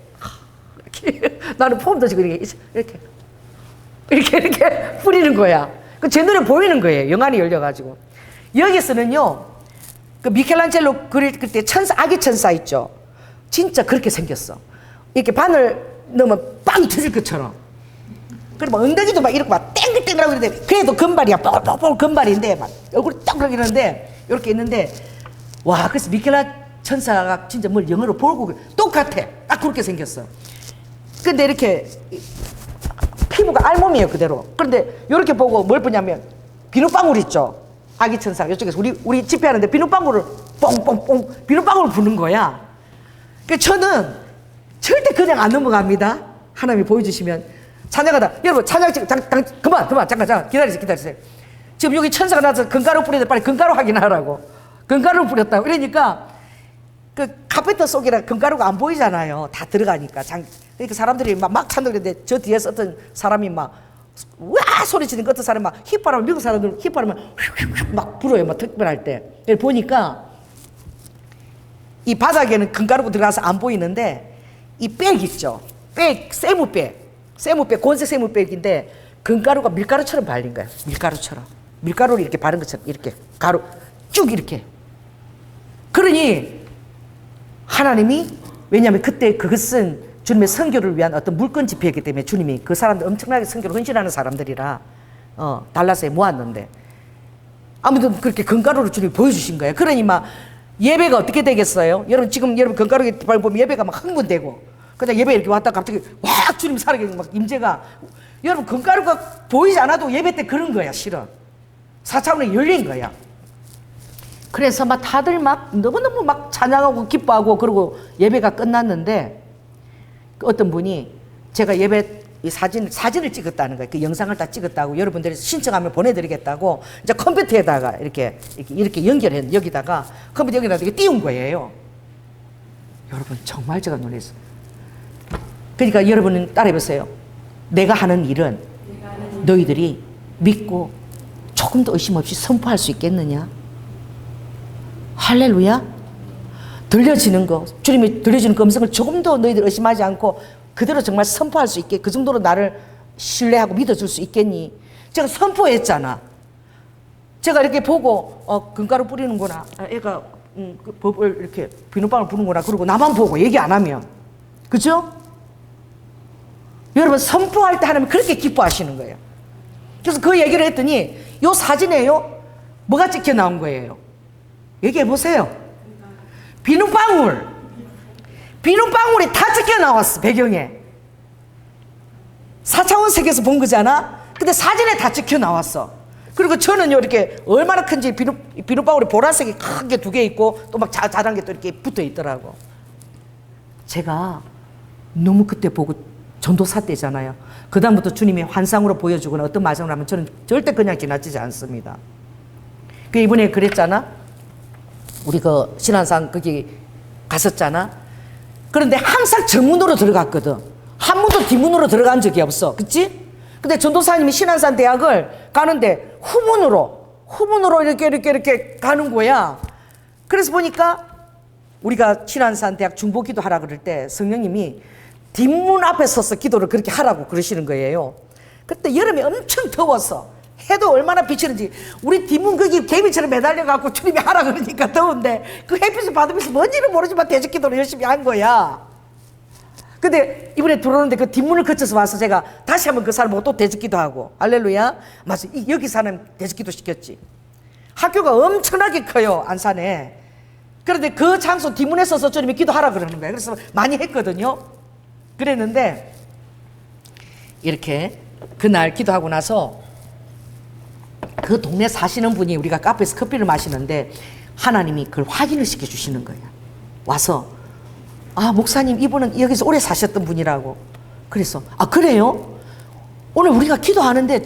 나는 폼도 지금 이렇게 뿌리는 거야. 그 제 눈에 보이는 거예요. 영안이 열려가지고. 여기서는요, 그 미켈란젤로 그릴 때 아기 천사 있죠. 진짜 그렇게 생겼어. 이렇게 바늘 넣으면 빵 터질 것처럼. 그리고 막 엉덩이도 막 이렇게 막 땡글땡글하고 있는데 그래도 금발이야. 뽀글뽀글 금발인데 막 얼굴이 똥그렇게 이러는데 이렇게 있는데 와, 그래서 미켈라 천사가 진짜 뭘 영어로 보고 똑같아. 딱 그렇게 생겼어. 근데 이렇게 피부가 알몸이에요, 그대로. 그런데 이렇게 보고 뭘 보냐면 비눗방울 있죠. 아기 천사 이쪽에서 우리 집회하는데 비눗방울을 뽕뽕뽕 비눗방울을 부는 거야. 그러니까 저는 절대 그냥 안 넘어갑니다. 하나님이 보여주시면 찬양하다. 여러분 찬양 그만 잠깐 기다리세요. 지금 여기 천사가 나서 금가루 뿌리는데 빨리 금가루 확인하라고. 금가루 뿌렸다고. 이러니까 그 카페트 속이라 금가루가 안 보이잖아요. 다 들어가니까. 그러니까 사람들이 막 찬양하는데 저 뒤에서 어떤 사람이 막 와 소리치는 그 어떤 사람이 막 휘바람 미국 사람들 휘바람을 휙휙 막 불어요. 막 특별할 때. 보니까 이 바닥에는 금가루가 들어가서 안 보이는데 이 백 있죠. 세무백, 곤색 세무백인데 금가루가 밀가루처럼 발린 거야. 밀가루를 이렇게 바른 것처럼 이렇게 가루 쭉 이렇게. 그러니 하나님이 왜냐하면 그때 그것은 주님의 선교를 위한 어떤 물건 집회이기 때문에 주님이 그 사람들 엄청나게 선교를 헌신하는 사람들이라 달라스에 모았는데 아무튼 그렇게 금가루를 주님이 보여주신 거예요. 그러니 막 예배가 어떻게 되겠어요? 여러분 금가루 보면 예배가 막 흥분되고 그냥 예배 이렇게 왔다 갑자기 와 주님 살아계신 막 임재가 여러분 금가루가 보이지 않아도 예배 때 그런 거야. 실은 4차원에 열린 거야. 그래서 막 다들 막 너무너무 막 찬양하고 기뻐하고 그러고 예배가 끝났는데 어떤 분이 제가 예배 이 사진을 찍었다는 거예요. 그 영상을 다 찍었다고 여러분들이 신청하면 보내드리겠다고 이제 컴퓨터에다가 이렇게 연결해 여기다가 컴퓨터 여기다가 이렇게 띄운 거예요. 여러분 정말 제가 놀랐어요. 그러니까 여러분은 따라해보세요. 내가 하는 일은 너희들이 믿고 조금도 의심 없이 선포할 수 있겠느냐? 할렐루야. 들려지는 거, 주님이 들려주는 그 음성을 조금도 너희들 의심하지 않고 그대로 정말 선포할 수 있게 그 정도로 나를 신뢰하고 믿어줄 수 있겠니? 제가 선포했잖아. 제가 이렇게 보고 금가루 뿌리는구나. 애가 그 법을 이렇게 비눗방울 부는구나. 그러고 나만 보고 얘기 안 하면. 그죠? 여러분 선포할 때 하나님 그렇게 기뻐하시는 거예요. 그래서 그 얘기를 했더니 요 사진에요 뭐가 찍혀 나온 거예요. 얘기해 보세요. 비눗방울이 다 찍혀 나왔어, 배경에. 4차원 세계에서 본 거잖아. 근데 사진에 다 찍혀 나왔어. 그리고 저는요, 이렇게 얼마나 큰지 비눗방울이 보라색이 크게 2개 있고 또 막 자잘한 게 또 이렇게 붙어 있더라고. 제가 너무 그때 보고 전도사 때잖아요. 그다음부터 주님이 환상으로 보여주거나 어떤 말씀을 하면 저는 절대 그냥 지나치지 않습니다. 그 이번에 그랬잖아. 우리 그 신안산 거기 갔었잖아. 그런데 항상 정문으로 들어갔거든. 한 번도 뒷문으로 들어간 적이 없어. 그치? 근데 전도사님이 신안산 대학을 가는데 후문으로 이렇게 가는 거야. 그래서 보니까 우리가 신안산 대학 중보기도 하라 그럴 때 성령님이 뒷문 앞에 서서 기도를 그렇게 하라고 그러시는 거예요. 그때 여름이 엄청 더웠어. 해도 얼마나 비치는지. 우리 뒷문 거기 개미처럼 매달려갖고 주님이 하라 그러니까 더운데 그 햇빛을 받으면서 뭔지는 모르지만 대적기도를 열심히 한 거야. 근데 이번에 들어오는데 그 뒷문을 거쳐서 와서 제가 다시 한번 그 사람하고 또 대적기도 하고. 할렐루야. 맞아. 여기 사람 대적기도 시켰지. 학교가 엄청나게 커요, 안산에. 그런데 그 장소 뒷문에 서서 주님이 기도하라 그러는 거예요. 그래서 많이 했거든요. 그랬는데 이렇게 그날 기도하고 나서 그 동네 사시는 분이 우리가 카페에서 커피를 마시는데 하나님이 그걸 확인을 시켜주시는 거야. 와서 목사님 이분은 여기서 오래 사셨던 분이라고. 그래서 그래요? 오늘 우리가 기도하는데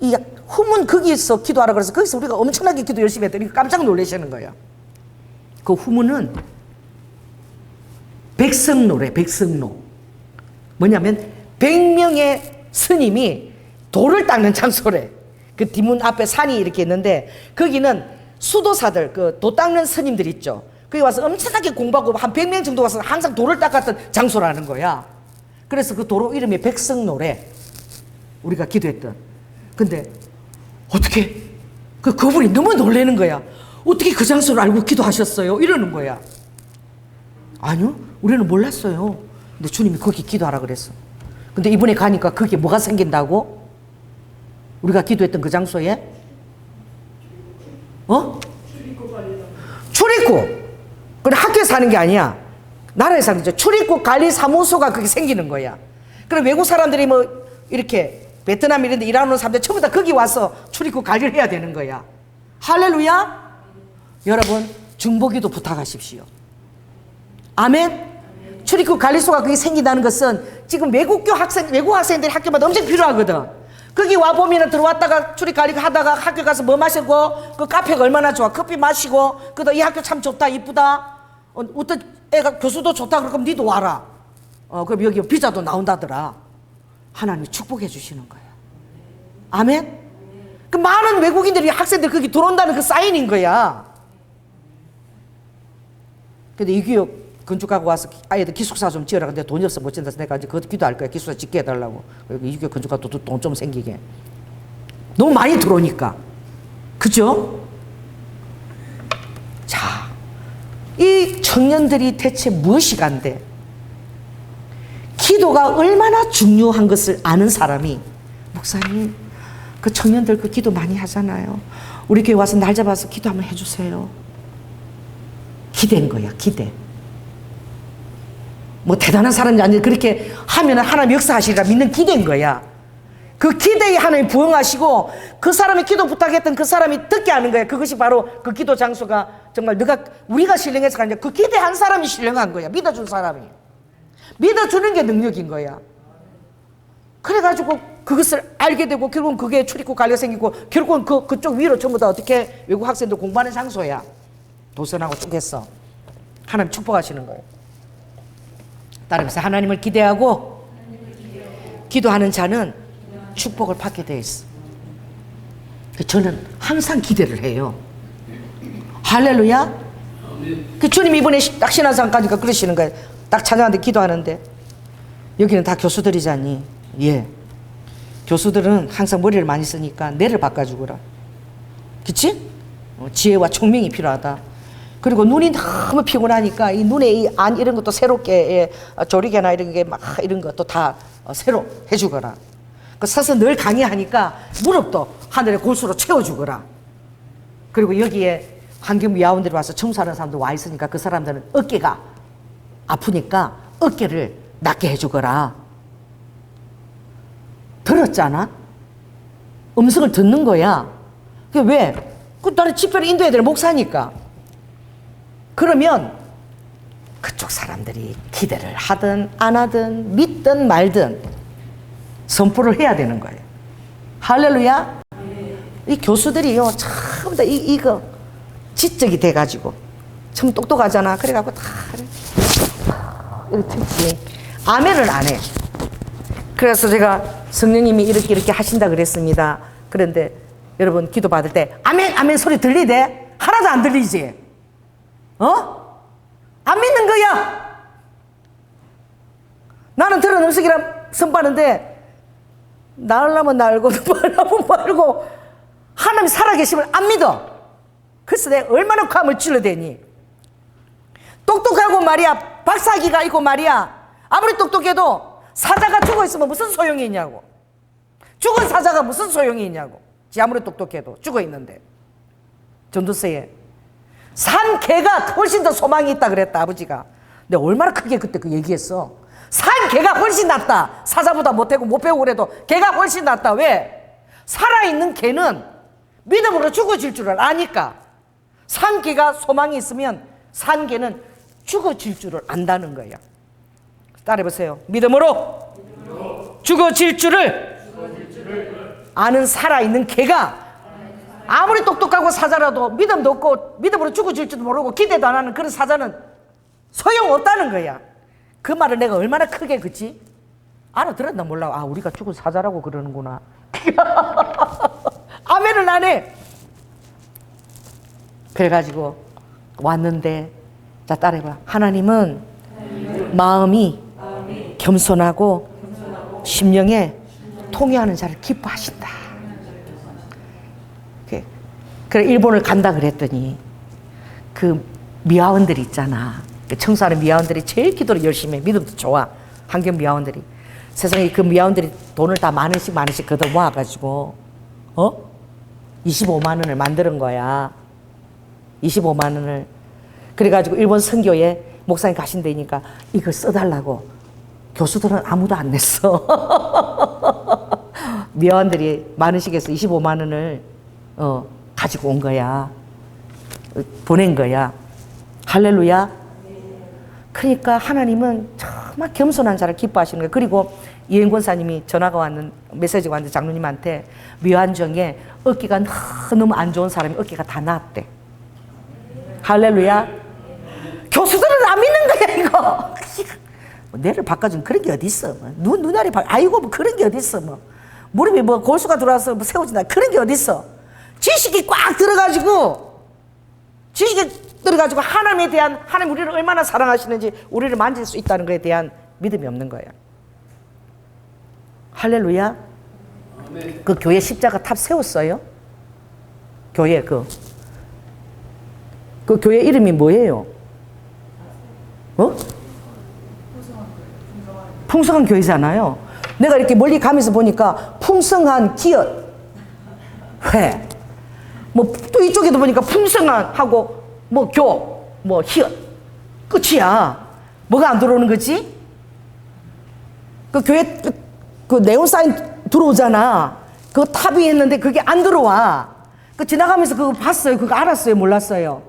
이 후문 거기에서 기도하라 그래서 거기서 우리가 엄청나게 기도 열심히 했더니 깜짝 놀라시는 거야. 그 후문은 백성로래. 백성로. 뭐냐면 100명의 스님이 돌을 닦는 장소래. 그 뒷문 앞에 산이 이렇게 있는데 거기는 수도사들, 그 도 닦는 스님들 있죠. 거기 와서 엄청나게 공부하고 한 100명 정도 와서 항상 돌을 닦았던 장소라는 거야. 그래서 그 도로 이름이 백성로래. 우리가 기도했던. 근데 어떻게 그분이 너무 놀라는 거야. 어떻게 그 장소를 알고 기도하셨어요? 이러는 거야. 아니요, 우리는 몰랐어요. 근데 주님이 거기 기도하라 그랬어. 근데 이번에 가니까 거기에 뭐가 생긴다고? 우리가 기도했던 그 장소에? 출입국. 그래, 학교에 사는 게 아니야. 나라에 사는 거죠. 출입국 관리 사무소가 그게 생기는 거야. 그럼 외국 사람들이 뭐 이렇게 베트남 이런 데 일하는 사람들 전부 다 거기 와서 출입국 관리를 해야 되는 거야. 할렐루야. 여러분, 중보기도 부탁하십시오. 아멘. 출입국 관리소가 그게 생긴다는 것은 지금 외국 학생들이 학교마다 엄청 필요하거든. 거기 와 보면은 들어왔다가 출입 관리 하다가 학교 가서 뭐 마시고 그 카페가 얼마나 좋아. 커피 마시고 그다 이 학교 참 좋다, 이쁘다. 어떤 애가 교수도 좋다. 그럼 니도 와라. 그럼 여기 비자도 나온다더라. 하나님이 축복해 주시는 거야. 아멘. 그 많은 외국인들이 학생들 거기 들어온다는 그 사인인 거야. 근데 이 교육 건축하고 와서 아이들 기숙사 좀 지어라. 근데 돈이 없어 못 짓는다. 내가 이제 그것도 기도할 거야. 기숙사 짓게 해달라고. 이 교육 건축하고 돈 좀 생기게. 너무 많이 들어오니까. 그죠? 자, 이 청년들이 대체 무엇이 간대? 기도가 얼마나 중요한 것을 아는 사람이, 목사님, 그 청년들 그 기도 많이 하잖아요. 우리 교회 와서 날 잡아서 기도 한번 해주세요. 기대인 거야, 기대. 뭐 대단한 사람이 아니라 그렇게 하면 하나님 역사하시리라 믿는 기대인 거야. 그 기대에 하나님 부응하시고 그 사람이 기도 부탁했던 그 사람이 듣게 하는 거야. 그것이 바로 그 기도 장소가 정말 우리가 신령해서 가는 그 기대한 사람이 신령한 거야. 믿어준 사람이. 믿어주는 게 능력인 거야. 그래가지고 그것을 알게 되고 결국은 그게 출입국 관리가 생기고 결국은 그쪽 위로 전부 다 어떻게 외국 학생들 공부하는 장소야. 도선하고 쭉 했어. 하나님 축복하시는 거예요. 따라서 하나님을 기대하고 기도하는 자는 축복을 받게 돼 있어. 저는 항상 기대를 해요. 할렐루야. 그 주님 이번에 딱 신안산 가니까 그러시는 거예요. 딱 찬양하는데 기도하는데 여기는 다 교수들이잖니. 예. 교수들은 항상 머리를 많이 쓰니까 뇌를 바꿔주거라. 그치? 지혜와 총명이 필요하다. 그리고 눈이 너무 피곤하니까 이 눈에 이 안 이런 것도 새롭게 조리개나 이런 게 막 이런 것도 다 새로 해주거라. 그 서서 늘 강의하니까 무릎도 하늘의 골수로 채워주거라. 그리고 여기에 환경부 야원들이 와서 청소하는 사람도 와 있으니까 그 사람들은 어깨가 아프니까 어깨를 낫게 해주거라. 들었잖아? 음성을 듣는 거야. 그게 왜? 그 나는 집회를 인도해야 될 목사니까. 그러면 그쪽 사람들이 기대를 하든 안 하든 믿든 말든 선포를 해야 되는 거예요. 할렐루야. 이 교수들이요 전부 다 이거 지적이 돼가지고 참 똑똑하잖아. 그래갖고 다 이렇게 듣지. 아멘을 안 해. 그래서 제가 성령님이 이렇게 하신다 그랬습니다. 그런데 여러분 기도 받을 때 아멘 아멘 소리 들리대? 하나도 안 들리지? 안 믿는 거야. 나는 들은 음식이라 선포하는데 나으려면 날고 말라면 말고 하나님 살아계심을 안 믿어. 그래서 내가 얼마나 감을 찔러대니. 똑똑하고 말이야 박사기가 있고 말이야 아무리 똑똑해도 사자가 죽어있으면 무슨 소용이 있냐고. 죽은 사자가 무슨 소용이 있냐고. 지 아무리 똑똑해도 죽어있는데. 전도서에 산 개가 훨씬 더 소망이 있다 그랬다 아버지가. 근데 얼마나 크게 그때 그 얘기했어. 산 개가 훨씬 낫다. 사자보다 못하고 못 배우고 그래도 개가 훨씬 낫다. 왜? 살아있는 개는 믿음으로 죽어질 줄을 아니까. 산 개가 소망이 있으면 산 개는 죽어질 줄을 안다는 거야. 따라해보세요. 믿음으로 죽어질 줄을 아는 살아있는 개가 아무리 똑똑하고 사자라도 믿음도 없고 믿음으로 죽어질 줄도 모르고 기대도 안 하는 그런 사자는 소용없다는 거야. 그 말을 내가 얼마나 크게 그치? 알아들었나 몰라. 아 우리가 죽은 사자라고 그러는구나. 아멘을 안 해. 그래가지고 왔는데 자 따라해봐. 하나님은 마음이 겸손하고 심령에 통회하는 자를 기뻐하신다. 그래 일본을 간다 그랬더니 그 미화원들이 있잖아. 청소하는 미화원들이 제일 기도를 열심히 해. 믿음도 좋아. 환경 미화원들이. 세상에 그 미화원들이 돈을 다 만 원씩 걷어 모아가지고 25만 원을 만드는 거야. 25만 원을. 그래가지고 일본 선교에 목사님 가신다니까 이걸 써달라고. 교수들은 아무도 안 냈어. 미화원들이 만 원씩에서 25만 원을 가지고 온 거야. 보낸 거야. 할렐루야. 그러니까 하나님은 정말 겸손한 자를 기뻐하시는 거예요. 그리고 이행 권사님이 전화가 왔는 메시지가 왔는데 장로님한테 미완정에 어깨가 너무 안 좋은 사람이 어깨가 다 나았대. 할렐루야. 교수들은 안 믿는 거야 이거. 뇌를 바꿔준 그런 게 어디 있어. 눈알이 아이고 뭐 그런 게 어디 있어. 뭐 무릎이 뭐 골수가 들어와서 뭐 세워진다 그런 게 어디 있어. 지식이 꽉 들어가지고 하나님에 대한 하나님 우리를 얼마나 사랑하시는지 우리를 만질 수 있다는 것에 대한 믿음이 없는 거예요. 할렐루야. 그 교회 십자가 탑 세웠어요? 교회 그 교회 이름이 뭐예요? 풍성한 교회잖아요. 내가 이렇게 멀리 가면서 보니까 풍성한 기업 회 뭐 또 이쪽에도 보니까 풍성한 하고 뭐 교 뭐 희엇 끝이야. 뭐가 안 들어오는 거지? 그 교회 그 네온 사인 들어오잖아. 그거 탑 위에 했는데 그게 안 들어와. 그 지나가면서 그거 봤어요? 그거 알았어요? 몰랐어요?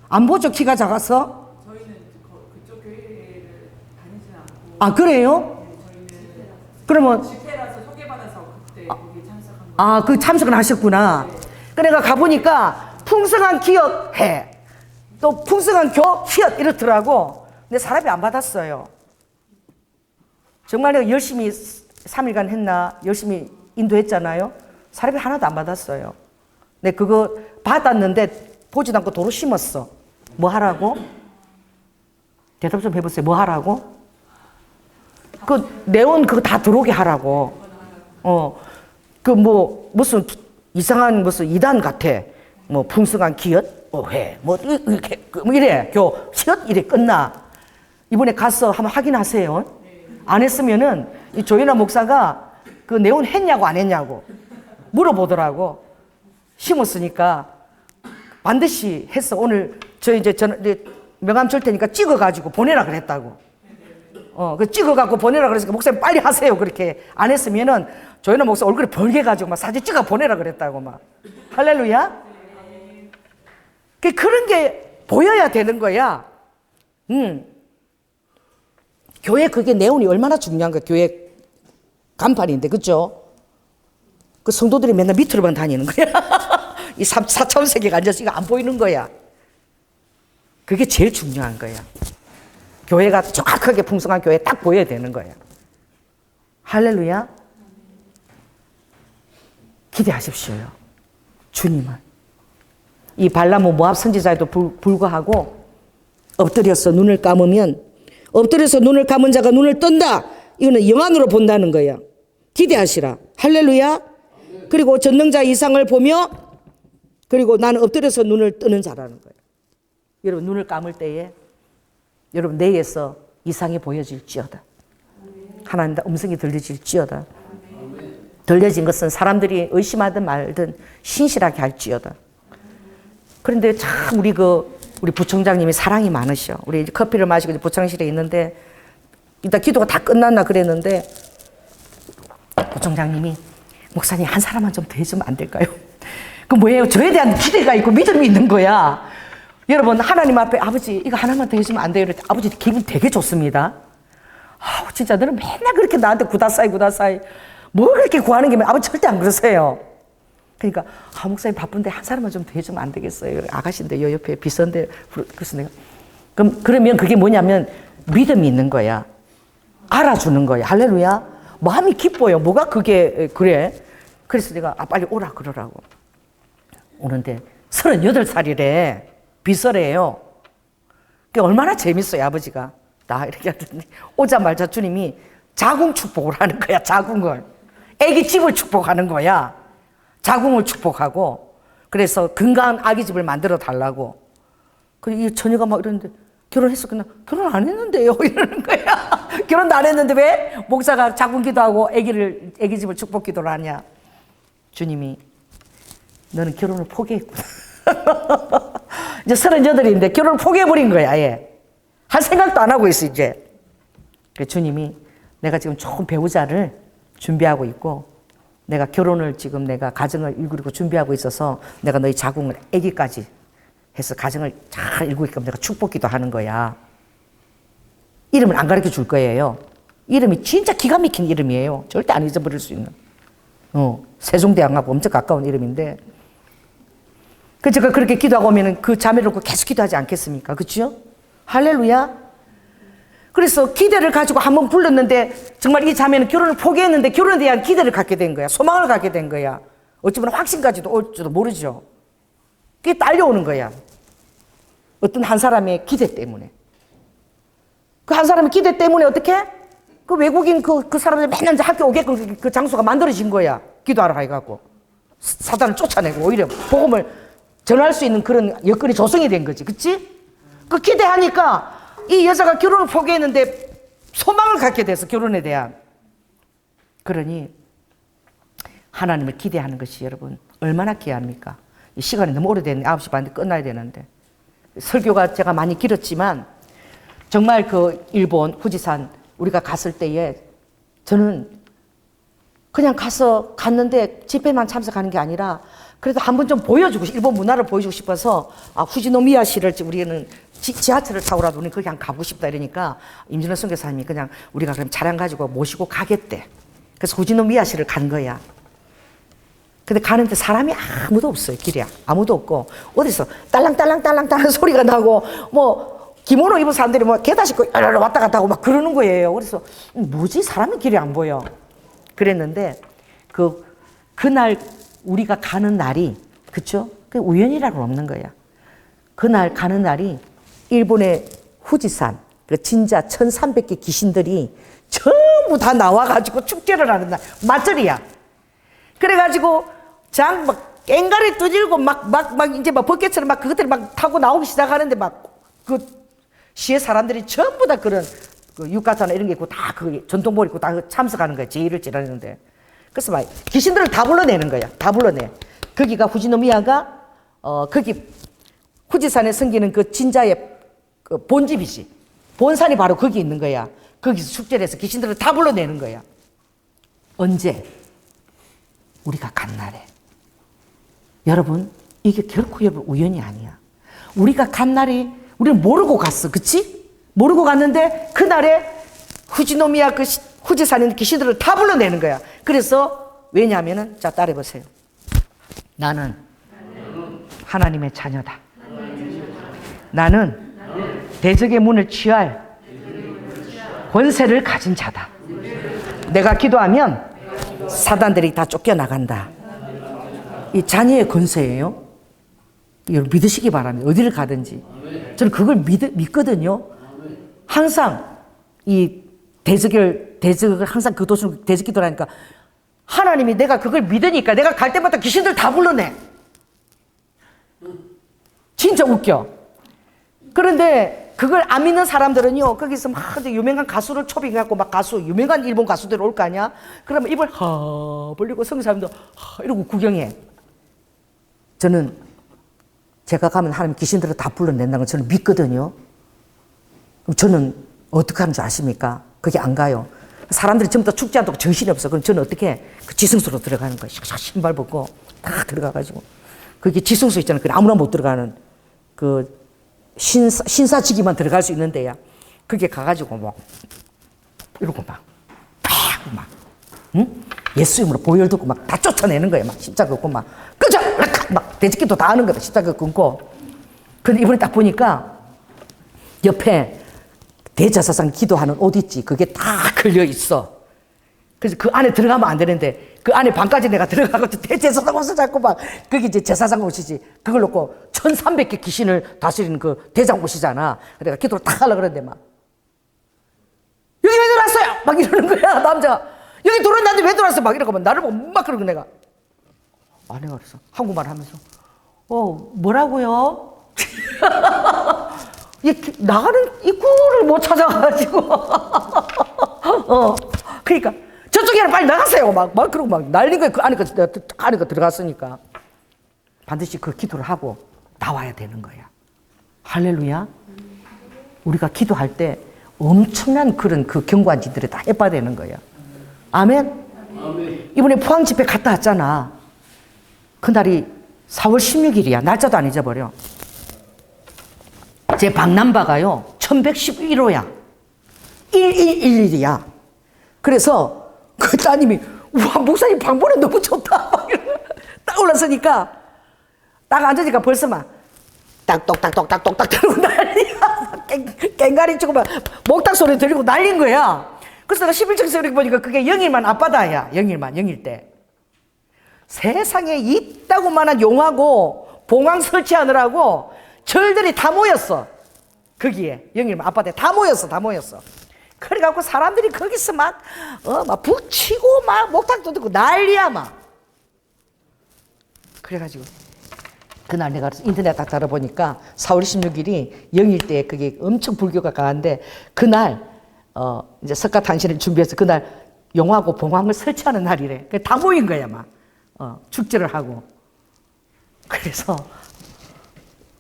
안 보죠? 키가 작아서? 저희는 그쪽 교회를 다니진 않고. 아 그래요? 저희는 그러면 집회라서 소개받아서 그때 거기 참석한 거. 아 그 참석을 하셨구나. 그래가 가보니까 풍성한 기업 해. 또 풍성한 교 희엇 이렇더라고. 근데 사람이 안 받았어요. 정말 내가 열심히 3일간 했나 열심히 인도했잖아요. 사람이 하나도 안 받았어요. 근데 그거 받았는데 보지도 않고 도로 심었어. 뭐 하라고? 대답 좀 해보세요. 뭐 하라고? 그 네온 그거 다 들어오게 하라고. 그 뭐 무슨 이상한 무슨 이단 같아. 뭐 풍성한 기엇 회 뭐 이렇게 뭐 이래 교 시엇 이래 끝나. 이번에 가서 한번 확인하세요. 안 했으면은 이 조연아 목사가 그 네온 했냐고 안 했냐고 물어보더라고. 심었으니까 반드시 했어. 오늘 저 이제 명함 줄 테니까 찍어가지고 보내라 그랬다고. 그 찍어갖고 보내라 그랬으니까 목사님 빨리 하세요. 그렇게 안 했으면은 조현아 목사 얼굴이 벌게가지고 막 사진 찍어 보내라 그랬다고 막. 할렐루야. 그런 게 보여야 되는 거야. 교회 그게 내용이 얼마나 중요한 거야. 교회 간판인데, 그죠? 그 성도들이 맨날 밑으로만 다니는 거야. 이 4차원 세계가 앉아서 이거 안 보이는 거야. 그게 제일 중요한 거야. 교회가 정확하게 풍성한 교회 딱 보여야 되는 거야. 할렐루야. 기대하십시오요. 주님은. 이 발람은 모압 선지자에도 불구하고 엎드려서 눈을 감으면, 엎드려서 눈을 감은 자가 눈을 뜬다. 이거는 영안으로 본다는 거야. 기대하시라. 할렐루야. 그리고 전능자 이상을 보며, 그리고 나는 엎드려서 눈을 뜨는 자라는 거예요. 여러분 눈을 감을 때에 여러분 내에서 이상이 보여질지어다. 하나님의 음성이 들려질지어다. 들려진 것은 사람들이 의심하든 말든 신실하게 할지어다. 그런데 참 우리 부총장님이 사랑이 많으셔. 우리 이제 커피를 마시고 이제 부총실에 있는데 일단 기도가 다 끝났나 그랬는데 부총장님이 목사님 한 사람만 좀 더 해주면 안 될까요? 그 뭐예요? 저에 대한 기대가 있고 믿음이 있는 거야. 여러분 하나님 앞에 아버지 이거 하나만 더 해주면 안 돼요? 이럴 때 아버지 기분 되게 좋습니다. 진짜 너는 맨날 그렇게 나한테 구다사이 뭘 그렇게 구하는 게 아버지 절대 안 그러세요. 그러니까 목사님 바쁜데 한 사람만 좀 더 해주면 안 되겠어요? 아가씨인데 요 옆에 비서인데 그래서 내가 그러면 그게 뭐냐면 믿음이 있는 거야. 알아주는 거야. 할렐루야. 마음이 기뻐요. 뭐가 그게 그래? 그래서 내가 빨리 오라 그러라고. 오는데 38살이래. 비서래요. 그게 얼마나 재밌어요. 아버지가 나 이렇게 하더니 오자마자 주님이 자궁 축복을 하는 거야. 자궁을. 애기 집을 축복하는 거야. 자궁을 축복하고. 그래서 건강한 아기 집을 만들어 달라고. 그리고 이 처녀가 막 이러는데 결혼했어? 그냥 결혼 안 했는데요. 이러는 거야. 결혼도 안 했는데 왜 목사가 자궁 기도하고 애기 집을 축복 기도를 하냐. 주님이 너는 결혼을 포기했구나. 이제 38인데 결혼을 포기해버린 거야. 아예. 할 생각도 안 하고 있어 이제. 주님이 내가 지금 좋은 배우자를 준비하고 있고 내가 결혼을 지금 내가 가정을 이루고 준비하고 있어서 내가 너희 자궁을 아기까지 해서 가정을 잘 이루고 있게끔 내가 축복기도 하는 거야. 이름을 안 가르쳐 줄 거예요. 이름이 진짜 기가 막힌 이름이에요. 절대 안 잊어버릴 수 있는. 세종대왕하고 엄청 가까운 이름인데. 그 제가 그렇게 기도하고 오면은 그 자매를 놓고 계속 기도하지 않겠습니까? 그렇죠? 할렐루야. 그래서 기대를 가지고 한번 불렀는데 정말 이 자매는 결혼을 포기했는데 결혼에 대한 기대를 갖게 된 거야. 소망을 갖게 된 거야. 어찌 보면 확신까지도 올지도 모르죠. 그게 딸려오는 거야. 어떤 한 사람의 기대 때문에. 그 한 사람의 기대 때문에 어떻게? 그 외국인 그 사람들 맨날 이제 학교 오게끔 그 장소가 만들어진 거야. 기도하러 가갖고. 사단을 쫓아내고 오히려 복음을 전할 수 있는 그런 여건이 조성이 된 거지. 그치? 그 기대하니까 이 여자가 결혼을 포기했는데 소망을 갖게 돼서 결혼에 대한. 그러니 하나님을 기대하는 것이 여러분 얼마나 귀합니까? 이 시간이 너무 오래됐네. 9시 반에 끝나야 되는데. 설교가 제가 많이 길었지만 정말 그 일본 후지산 우리가 갔을 때에 저는 그냥 갔는데 집회만 참석하는 게 아니라 그래도 한번 좀 보여주고 일본 문화를 보여주고 싶어서 후지노미야시를 우리는 지하철을 타고라도 우리 거기 한번 가고 싶다 이러니까 임진호 선교사님이 그냥 우리가 그럼 차량 가지고 모시고 가겠대. 그래서 후지노미야시를 간 거야. 근데 가는데 사람이 아무도 없어요. 길에 아무도 없고 어디서 딸랑딸랑 소리가 나고 뭐 기모노 입은 사람들이 뭐 게다 싣고 왔다 갔다 하고 막 그러는 거예요. 그래서 뭐지 사람이 길에 안 보여. 그랬는데 그날 우리가 가는 날이 그쵸? 그 우연이라고는 없는 거야. 그날 가는 날이 일본의 후지산 그 진짜 1300개 귀신들이 전부 다 나와가지고 축제를 하는 날 맞절이야. 그래가지고 막 깽가리 두질고 막 이제 막 벗개처럼 막 그것들이 막 타고 나오기 시작하는데 막 그 시의 사람들이 전부 다 그런 그 육가사나 이런 게 있고 다 그 전통복 입고 다 참석하는 거야. 제의를 지르는데. 그래서 막 귀신들을 다 불러내는 거야. 다 불러내. 거기가 후지노미야가 거기 후지산에 섬기는 그 진자의 그 본집이지. 본산이 바로 거기 있는 거야. 거기서 축제를 해서 귀신들을 다 불러내는 거야. 언제? 우리가 간 날에. 여러분, 이게 결코 여러분 우연이 아니야. 우리가 간 날이 우리는 모르고 갔어. 그치? 모르고 갔는데 그날에 후지노미야 그 후지산에 있는 귀신들을 다 불러내는 거야. 그래서 왜냐하면은 자 따라해보세요. 나는 하나님의 자녀다. 나는 대적의 문을 취할 권세를 가진 자다. 내가 기도하면 사단들이 다 쫓겨나간다. 이 자녀의 권세예요. 여러분 믿으시기 바랍니다. 어디를 가든지. 저는 그걸 믿거든요. 항상 이 대적을 항상 그 도시로 대적 기도를 하니까 하나님이 내가 그걸 믿으니까 내가 갈 때마다 귀신들 다 불러내. 진짜 웃겨. 그런데 그걸 안 믿는 사람들은요, 거기서 막 유명한 가수를 초빙해갖고 막 유명한 일본 가수들 올 거 아니야? 그러면 입을 벌리고 성경 사람도 이러고 구경해. 저는 제가 가면 하나님 귀신들을 다 불러낸다는 걸 저는 믿거든요. 그럼 저는 어떻게 하는 줄 아십니까? 거기 안 가요. 사람들이 전부 다 축제 한다고 정신이 없어. 그럼 저는 어떻게 해? 그 지성소로 들어가는 거예요. 신발 벗고 다 들어가가지고. 그게 지성소 있잖아요. 아무나 못 들어가는 그 신사직이만 들어갈 수 있는 데야. 그게 가가지고 뭐 이러고 막 응? 예수 이름으로 보혈 듣고 막 다 쫓아내는 거야. 막 십자가 긋고 막 끄져! 막 대적기도 다 하는 거야. 십자가 긋고. 근데 이번에 딱 보니까 옆에 대제사장 기도하는 옷 있지. 그게 다 걸려 있어. 그래서 그 안에 들어가면 안 되는데 그 안에 방까지 내가 들어가고 대제사장 옷을 잡고 막 그게 이제 제사장 옷이지. 그걸 놓고 1300개 귀신을 다스리는 그 대장 옷이잖아. 내가 기도를 딱 하려고 그러는데 막 여기 왜 들어왔어요? 막 이러는 거야. 남자가 여기 들어왔는데 왜 들어왔어? 막 이러고 나를 보고 막 그러고 내가 아내가 그래서 한국말 하면서 뭐라고요? 나가는 입구를 못 찾아가지고 그러니까 저쪽에 빨리 나가세요 막 그러고 막 날린 거예요. 그 안에 거 들어갔으니까 반드시 그 기도를 하고 나와야 되는 거야. 할렐루야. 우리가 기도할 때 엄청난 그런 그 견고한 짓들을 다 해봐야 되는 거야. 아멘. 이번에 포항 집회 갔다 왔잖아. 그날이 4월 16일이야. 날짜도 안 잊어버려. 제 방남바가요 1111호야. 1111이야. 그래서 그 따님이 우와 목사님 방번호 너무 좋다. 딱 올라서니까 딱 앉으니까 벌써 막 딱똑딱똑딱똑딱 들고 난리야. 깽가리 치고 막 목탁 소리 들리고 날린 거야. 그래서 내가 11층 소리 보니까 그게 영일만 앞바다야. 영일 때. 세상에 있다고만한 용하고 봉황 설치하느라고 절들이 다 모였어. 거기에 영일만 앞바다에 다 모였어. 그래갖고 사람들이 거기서 막 북치고 막 목탁도 듣고 난리야 막. 그래가지고 그날 내가 인터넷 딱 달아보니까 4월 16일이 영일 때 그게 엄청 불교가 강한데 그날 이제 석가탄신을 준비해서 그날 용하고 봉황을 설치하는 날이래. 다 모인 거야 막. 축제를 하고. 그래서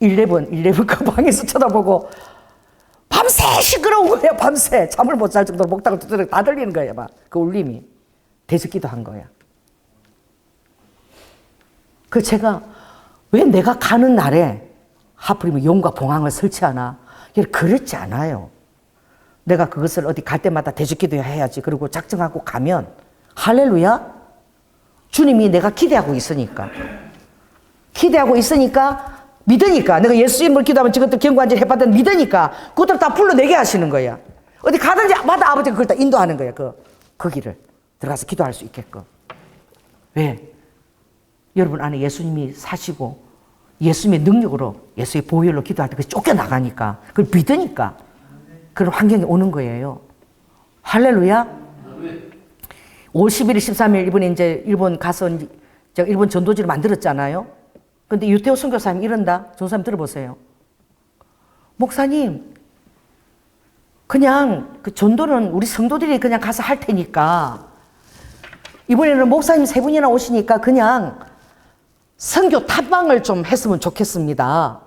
11 그 방에서 쳐다보고 밤새 시끄러운 거야. 밤새 잠을 못 잘 정도로 목탁을 두드려 다 들리는 거야 막. 그 울림이 대적기도 한 거야. 그 제가 왜 내가 가는 날에 하필이면 용과 봉황을 설치하나? 그렇지 않아요. 내가 그것을 어디 갈 때마다 대적기도 해야지. 그리고 작정하고 가면 할렐루야. 주님이 내가 기대하고 있으니까 믿으니까 내가 예수 이름으로 기도하면 저것들 경관질 해봤던 믿으니까 그것들 다 불러내게 하시는 거야. 어디 가든지 마다 아버지가 그걸 다 인도하는 거야. 그 길을 들어가서 기도할 수 있게끔. 왜? 여러분 안에 예수님이 사시고 예수님의 능력으로 예수의 보혈로 기도할 때 그게 쫓겨나가니까 그걸 믿으니까 그런 환경이 오는 거예요. 할렐루야. 5월 11일 13일 이번에 이제 일본 가서 제가 일본 전도지를 만들었잖아요. 근데 유태호 선교사님이 이런다. 전도사님 들어보세요. 목사님 그냥 그 전도는 우리 성도들이 그냥 가서 할 테니까 이번에는 목사님 3분이나 오시니까 그냥 선교 탑방을 좀 했으면 좋겠습니다.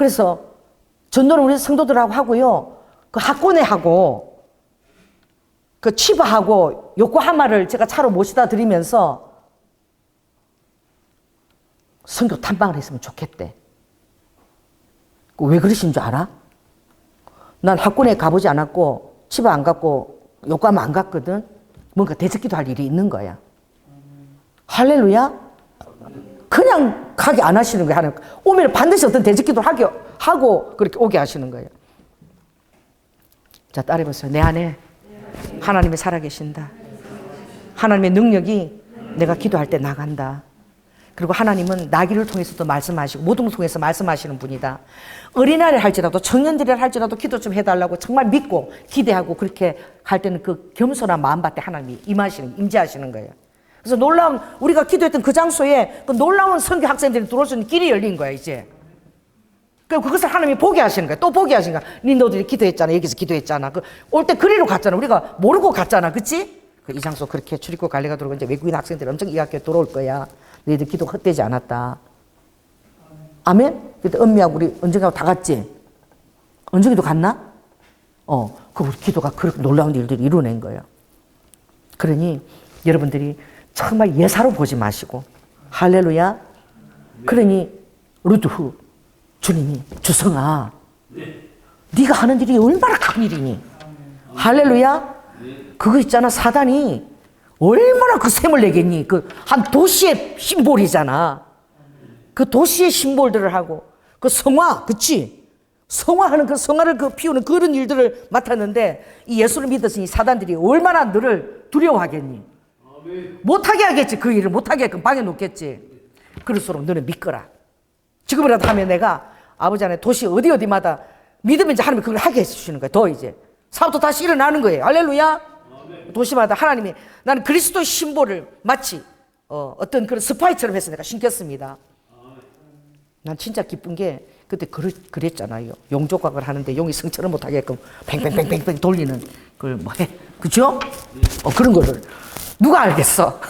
그래서 전도는 우리 성도들하고 하고요. 그 학고네하고 그 치바하고 요코하마를 제가 차로 모시다 드리면서 선교 탐방을 했으면 좋겠대. 왜 그러신 줄 알아? 난 학군에 가보지 않았고 치바 안 갔고 요코하마 안 갔거든. 뭔가 대적기도 할 일이 있는 거야. 할렐루야. 그냥 가게 안 하시는 거야. 하나님. 오면 반드시 어떤 대적기도 하고 그렇게 오게 하시는 거예요. 자, 따라해보세요. 내 안에 하나님이 살아계신다. 하나님의 능력이 내가 기도할 때 나간다. 그리고 하나님은 나귀를 통해서도 말씀하시고 모든 걸 통해서 말씀하시는 분이다. 어린아이를 할지라도 청년들을 할지라도 기도 좀 해달라고 정말 믿고 기대하고 그렇게 할 때는 그 겸손한 마음밭에 하나님이 임재하시는 거예요. 그래서 놀라운 우리가 기도했던 그 장소에 그 놀라운 선교 학생들이 들어올 수 있는 길이 열린 거야 이제. 그리고 그것을 하나님이 보게 하시는 거야. 또 보게 하시는 거야. 너희들이 기도했잖아. 여기서 기도했잖아. 올 때 그리로 갔잖아. 우리가 모르고 갔잖아. 그치? 이 장소 그렇게 출입국 관리가 들어오고 이제 외국인 학생들이 엄청 이 학교에 들어올 거야. 너희들 기도 헛되지 않았다. 아멘? 그때 은미하고 우리 은정이하고 다 갔지? 은정이도 갔나? 그 우리 기도가 그렇게 놀라운 일들을 이루어낸 거예요. 그러니 여러분들이 정말 예사로 보지 마시고 할렐루야. 그러니 루드후 주님이 주성아 네가 하는 일이 얼마나 큰 일이니? 할렐루야. 그거 있잖아. 사단이 얼마나 그 셈을 내겠니? 그 한 도시의 심볼이잖아. 그 도시의 심볼들을 하고 그 성화, 그치? 성화하는 그 성화를 그 피우는 그런 일들을 맡았는데 이 예수를 믿었으니 사단들이 얼마나 너를 두려워하겠니? 못하게 하겠지. 그 일을 못하게 하게끔 방해 놓겠지. 그럴수록 너는 믿거라. 지금이라도 하면 내가 아버지 안에 도시 어디마다 믿으면 이제 하나님이 그걸 하게 해주시는 거예요. 더 이제 사업도 다시 일어나는 거예요. 할렐루야. 도시마다 하나님이 나는 그리스도의 심볼을 마치 어떤 그런 스파이처럼 해서 내가 신겼습니다. 난 진짜 기쁜 게 그때 그랬잖아요. 용조각을 하는데 용이 성처럼 못하게끔 팽팽팽팽 돌리는 그걸 뭐 해. 그죠? 그런 거를 누가 알겠어?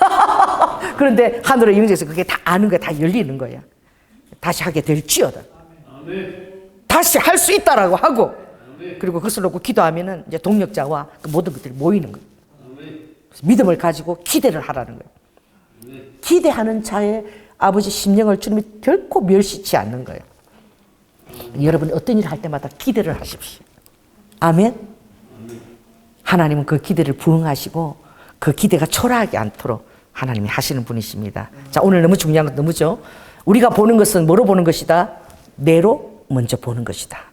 그런데 하늘의 영역에서 그게 다 아는 거야. 다 열리는 거야. 다시 하게 될지어다. 다시 할 수 있다라고 하고 그리고 그것을 놓고 기도하면은 이제 동력자와 그 모든 것들이 모이는 거예요. 믿음을 가지고 기대를 하라는 거예요. 기대하는 자의 아버지 심령을 주님이 결코 멸시치 않는 거예요. 여러분이 어떤 일을 할 때마다 기대를 하십시오. 아멘. 하나님은 그 기대를 부응하시고 그 기대가 초라하지 않도록 하나님이 하시는 분이십니다. 자, 오늘 너무 중요한 건 너무죠. 우리가 보는 것은 뭐로 보는 것이다? 뇌로 먼저 보는 것이다.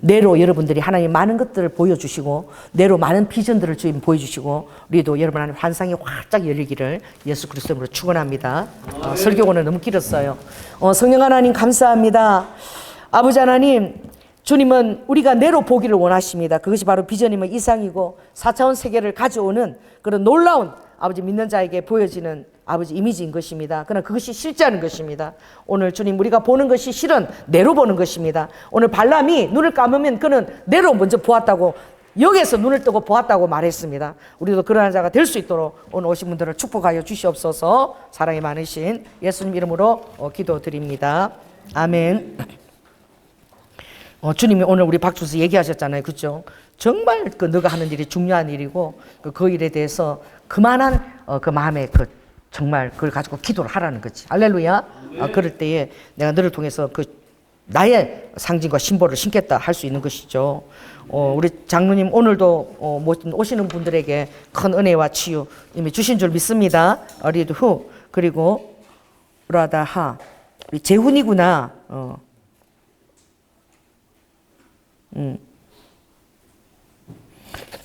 뇌로 여러분들이 하나님 많은 것들을 보여주시고 뇌로 많은 비전들을 주님 보여주시고 우리도 여러분 안에 환상이 활짝 열리기를 예수 그리스도로 축원합니다. 설교는 너무 길었어요. 성령 하나님 감사합니다. 아버지 하나님, 주님은 우리가 뇌로 보기를 원하십니다. 그것이 바로 비전이면 이상이고 4차원 세계를 가져오는 그런 놀라운 아버지 믿는 자에게 보여지는 아버지 이미지인 것입니다. 그러나 그것이 실제하는 것입니다. 오늘 주님 우리가 보는 것이 실은 뇌로 보는 것입니다. 오늘 발람이 눈을 감으면 그는 뇌로 먼저 보았다고 여기에서 눈을 뜨고 보았다고 말했습니다. 우리도 그러한 자가 될 수 있도록 오늘 오신 분들을 축복하여 주시옵소서. 사랑이 많으신 예수님 이름으로 기도드립니다. 아멘. 주님이 오늘 우리 박주수 얘기하셨잖아요. 그렇죠? 정말 그 너가 하는 일이 중요한 일이고 그 일에 대해서 그만한 그 마음에 그 정말 그걸 가지고 기도를 하라는 거지. 할렐루야. 그럴 때에 내가 너를 통해서 그 나의 상징과 심볼을 신겠다 할 수 있는 것이죠. 우리 장로님 오늘도 오시는 분들에게 큰 은혜와 치유 이미 주신 줄 믿습니다. 리드후 그리고 라다하 재훈이구나.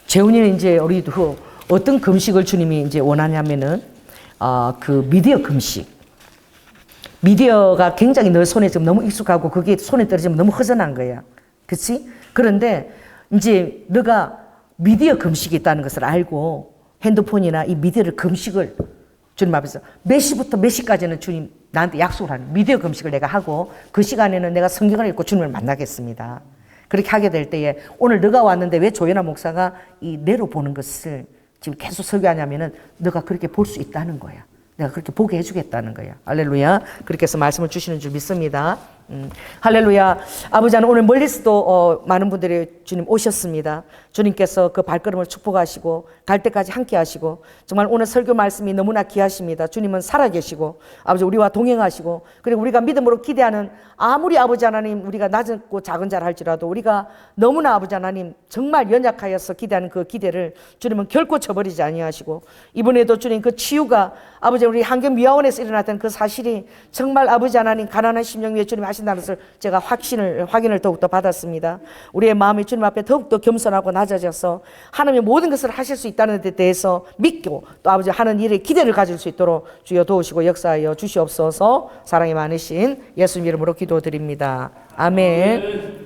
재훈이는 이제 우리도 어떤 금식을 주님이 이제 원하냐면은 그 미디어 금식. 미디어가 굉장히 너 손에 지금 너무 익숙하고 그게 손에 떨어지면 너무 허전한 거야. 그렇지? 그런데 이제 너가 미디어 금식이 있다는 것을 알고 핸드폰이나 이 미디어를 금식을 주님 앞에서 몇 시부터 몇 시까지는 주님 나한테 약속을 하는 미디어 금식을 내가 하고 그 시간에는 내가 성경을 읽고 주님을 만나겠습니다. 그렇게 하게 될 때에 오늘 너가 왔는데 왜 조연아 목사가 이 뇌로 보는 것을 지금 계속 설교하냐면은 너가 그렇게 볼 수 있다는 거야. 내가 그렇게 보게 해주겠다는 거야. 할렐루야. 그렇게 해서 말씀을 주시는 줄 믿습니다. 할렐루야. 아버지 하나님, 오늘 멀리서도 많은 분들이 주님 오셨습니다. 주님께서 그 발걸음을 축복하시고 갈 때까지 함께 하시고 정말 오늘 설교 말씀이 너무나 귀하십니다. 주님은 살아계시고 아버지 우리와 동행하시고 그리고 우리가 믿음으로 기대하는 아무리 아버지 하나님 우리가 낮고 작은 자를 할지라도 우리가 너무나 아버지 하나님 정말 연약하여서 기대하는 그 기대를 주님은 결코 저버리지 아니하시고 이번에도 주님 그 치유가 아버지 우리 한경미화원에서 일어났던 그 사실이 정말 아버지 하나님 가난한 심령 위에 주님 하신다는 것을 제가 확인을 더욱더 받았습니다. 우리의 마음이 주님 앞에 더욱더 겸손하고 낮아져서 하나님의 모든 것을 하실 수 있다는 데 대해서 믿고 또 아버지 하는 일에 기대를 가질 수 있도록 주여 도우시고 역사하여 주시옵소서. 사랑이 많으신 예수님 이름으로 기도드립니다. 아멘.